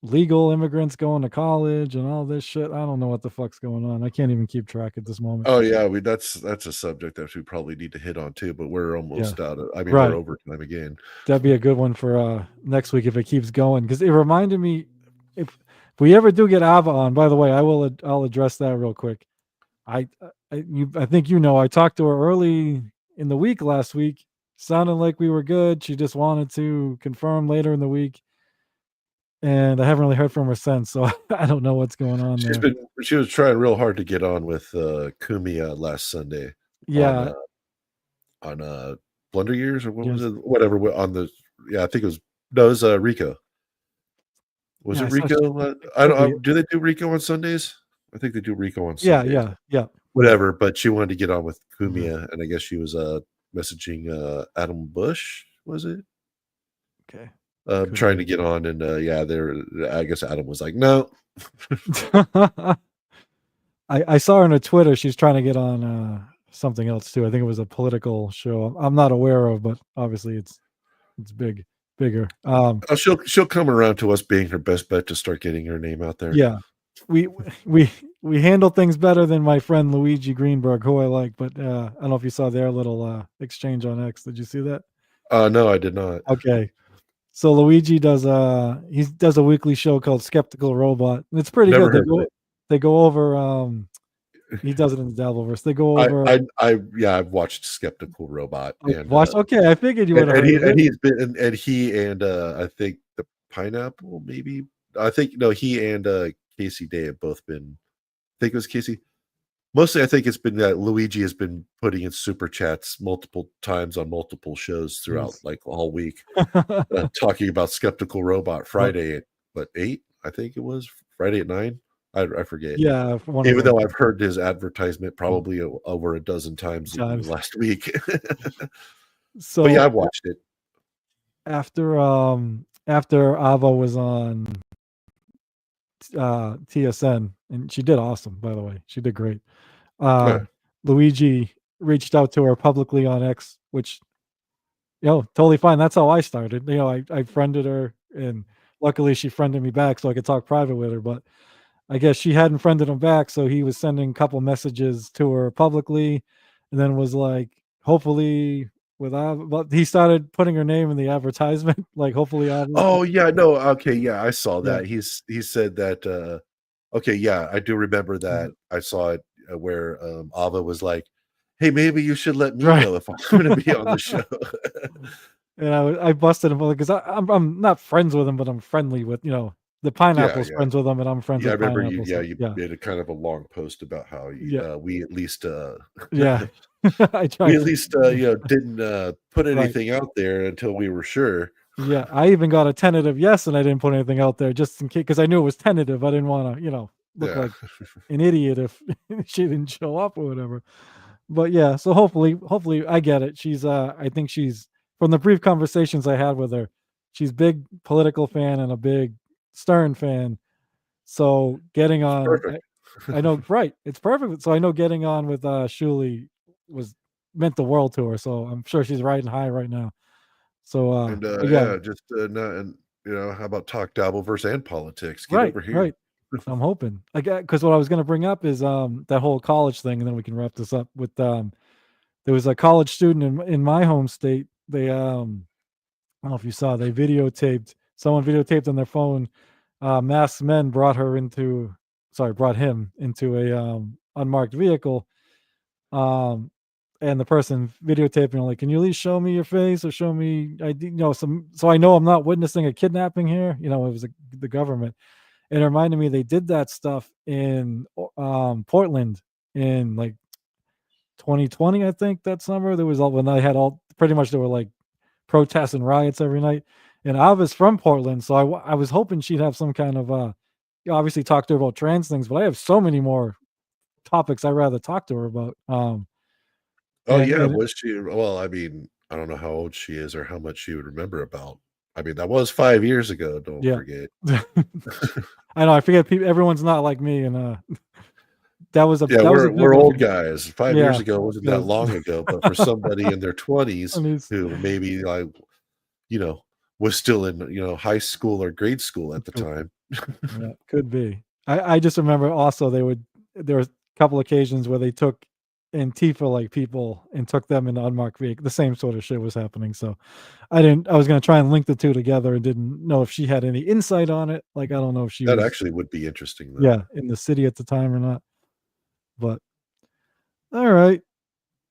S2: legal immigrants going to college and all this shit. I don't know what the fuck's going on. I can't even keep track at this moment.
S3: Oh yeah, that's a subject that we probably need to hit on too, but we're almost out of. I mean,
S2: Right.
S3: we're overtime again.
S2: That'd be a good one for next week if it keeps going, because it reminded me if we ever do get Ava on. By the way, I'll address that real quick. I think I talked to her early in the week last week. Sounded like we were good. She just wanted to confirm later in the week. And I haven't really heard from her since, so I don't know what's going on there.
S3: She was trying real hard to get on with Kumia last Sunday.
S2: Yeah.
S3: On Blunder Years or what was it? Whatever on the I think it was Rico. Was it Rico? I don't. Do they do Rico on Sundays? I think they do Rico on Sundays.
S2: Yeah.
S3: Whatever, but she wanted to get on with Kumia, and I guess she was messaging Adam Bush. Was it?
S2: Okay.
S3: Trying to get on, and I guess Adam was like, no.
S2: I saw her on Twitter. She's trying to get on something else too. I think it was a political show. I'm not aware of, but obviously it's bigger.
S3: She'll come around to us being her best bet to start getting her name out there.
S2: Yeah, we handle things better than my friend Luigi Greenberg, who I like. But I don't know if you saw their little exchange on X. Did you see that?
S3: No, I did not.
S2: Okay. So Luigi does a weekly show called Skeptical Robot. And it's pretty good. They go over he does it in the Dabbleverse. They go over
S3: I've watched Skeptical Robot and
S2: okay, I figured you would have
S3: he and I think the Pineapple maybe. I think he and Casey Day have both been, I think it was Casey. Mostly, I think it's been that Luigi has been putting in super chats multiple times on multiple shows throughout like all week, talking about Skeptical Robot Friday at 8. I think it was Friday at 9. I forget.
S2: Yeah.
S3: Even though I've heard his advertisement probably over a dozen times last week.
S2: So
S3: but yeah, I've watched it.
S2: After Ava was on TSN, and she did awesome, by the way. She did great. Luigi reached out to her publicly on X, which totally fine. That's how I started. I friended her, and luckily she friended me back so I could talk private with her, but I guess she hadn't friended him back, so he was sending a couple messages to her publicly, and then was like, hopefully with Ava, but he started putting her name in the advertisement, like hopefully Ava.
S3: Oh yeah, no, okay, yeah, I saw that. He said that okay, yeah, I do remember that. I saw it where Ava was like, hey, maybe you should let me know if I'm going to be on the show.
S2: And I busted him because I'm not friends with him, but I'm friendly with the Pineapple's friends with him, and I'm friends with Pineapple.
S3: You made a kind of a long post about how we at least
S2: I tried.
S3: We at least didn't put
S2: Right.
S3: anything out there until we were sure.
S2: Yeah, I even got a tentative yes, and I didn't put anything out there just in case, because I knew it was tentative. I didn't want to, look
S3: Yeah.
S2: like an idiot if she didn't show up or whatever. But yeah, so hopefully I get it. She's I think she's, from the brief conversations I had with her, she's big political fan and a big Stern fan. So getting on,
S3: Perfect.
S2: I know, right? It's perfect. So I know getting on with Shuli meant the world to her. So I'm sure she's riding high right now. So
S3: And
S2: yeah,
S3: just how about talk Dabbleverse and politics? Get
S2: right,
S3: over here.
S2: right. I'm hoping, because what I was going to bring up is that whole college thing, and then we can wrap this up with there was a college student in my home state. They I don't know if you saw, someone videotaped on their phone. Masked men brought him into a unmarked vehicle. And the person videotaping, like, can you at least show me your face or show me ID, so I know I'm not witnessing a kidnapping here. It was the government. It reminded me they did that stuff in Portland in like 2020, I think, that summer. There was when they had pretty much, there were like protests and riots every night. And I was from Portland, so I was hoping she'd have some kind of obviously talk to her about trans things, but I have so many more topics I'd rather talk to her about.
S3: Was she? Well, I mean, I don't know how old she is or how much she would remember about. I mean, that was 5 years ago. Don't forget.
S2: I know. I forget. Everyone's not like me, and that was a
S3: we're old guys. 5 years ago wasn't that long ago, but for somebody in their 20s who maybe was still in high school or grade school at the time.
S2: Yeah, could be. I just remember also there were a couple occasions where they took Antifa like people and took them in unmarked vehicle. The same sort of shit was happening. So I was going to try and link the two together and didn't know if she had any insight on it. Like, I don't know if she
S3: that actually would be interesting though.
S2: Yeah, in the city at the time or not. But all right.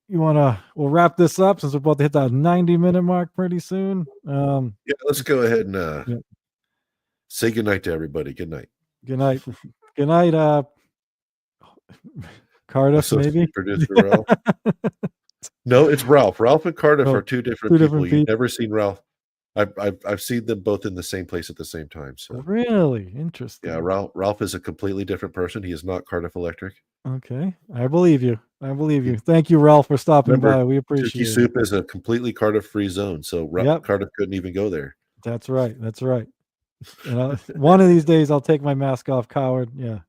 S2: We'll wrap this up since we're about to hit that 90-minute mark pretty soon.
S3: Let's go ahead and say goodnight to everybody. Good night.
S2: Good night. Good night, Cardiff, maybe.
S3: Producer Ralph. No, it's Ralph. Ralph and Cardiff are two different people. You've never seen Ralph. I've seen them both in the same place at the same time. So
S2: really interesting.
S3: Yeah, Ralph is a completely different person. He is not Cardiff Electric.
S2: Okay, I believe you. Thank you, Ralph, for stopping by. We appreciate it.
S3: Soup is a completely Cardiff-free zone, so Cardiff couldn't even go there.
S2: That's right. And one of these days, I'll take my mask off, coward. Yeah.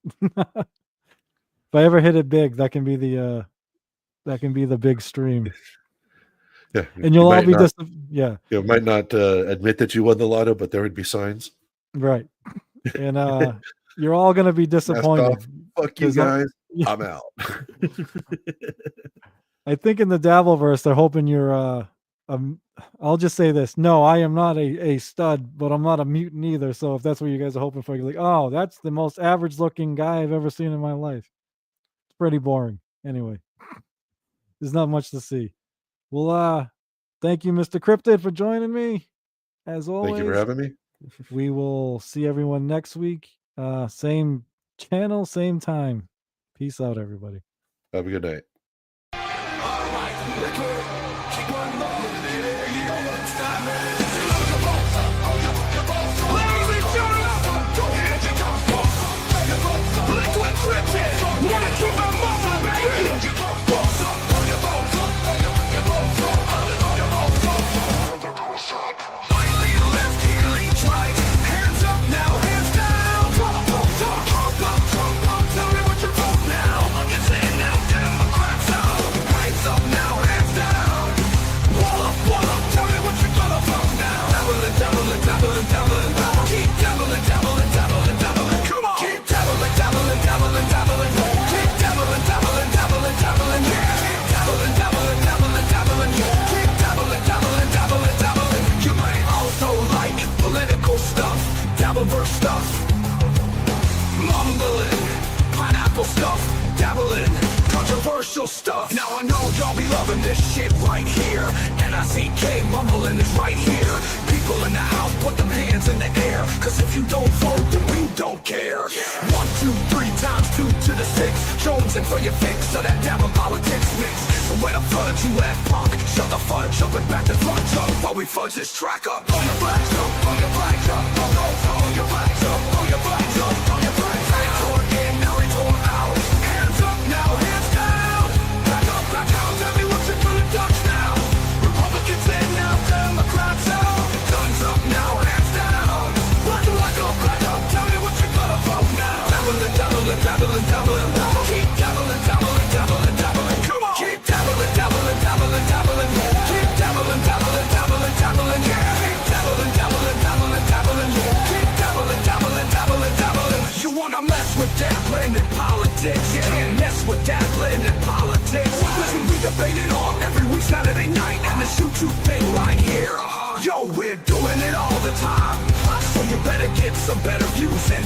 S2: If I ever hit it big, that can be the big stream.
S3: Yeah,
S2: and you'll all be
S3: You might not admit that you won the lotto, but there would be signs.
S2: Right. And you're all going to be disappointed.
S3: Fuck you guys. I'm out.
S2: I think in the Dabbleverse, they're hoping you're I'll just say this. No, I am not a stud, but I'm not a mutant either. So if that's what you guys are hoping for, you're like, oh, that's the most average looking guy I've ever seen in my life. It's pretty boring. Anyway, there's not much to see. Well, thank you, Mr. Cryptid, for joining me. As always.
S3: Thank you for having me.
S2: We will see everyone next week. Same channel, same time. Peace out, everybody.
S3: Have a good night.
S1: Dabbleverse stuff, mumbling, pineapple stuff, dabbling, controversial stuff. Now I know y'all be loving this shit right here. NICK mumbling is right here. People in the house, put them hands in the air. Cause if you don't vote, then we don't care. 1, 2, 3 times 2 to the 6. Jonesing for your fix of that dabble politics mix. where the fudge you left, punk. Shut the fudge up and back the front up while we fudge this track up. On your flags up, on your flags up, on your flags up, on your flags up, on your flags up. Retort in, now retort out. Hands up now, hands down. Back up, back out, tell me what's in for the ducks now. Republicans in now, Democrats out. Guns up now, hands down. Black up, tell me what you gonna vote now. Dabbling, dabbling, dabbling, dabbling. Keep dabbling, dabbling, dabbling, dabbling. Come on. Keep dabbling, dabbling, dabbling, dabbling. Keep dabbling, dabbling, dabbling, dabbling. Keep dabbling, dabbling, dabbling, dabbling. Keep dabbling, dabbling, dabbling, dabbling. You wanna mess with dabbling in politics? You can't mess with dabbling in politics. Listen, we debate it all every week Saturday night, and the YouTube thing right here. Yo, we're doing it all the time, so you better get some better views and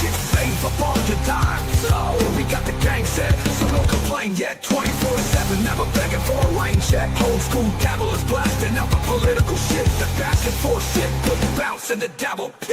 S1: get saved up on your dime. So we got the gang set, so don't complain yet. 24/7, never begging for a rain check. Old school dabblers blasting out the political shit, the back and forth shit, put bounce in the dabble pit.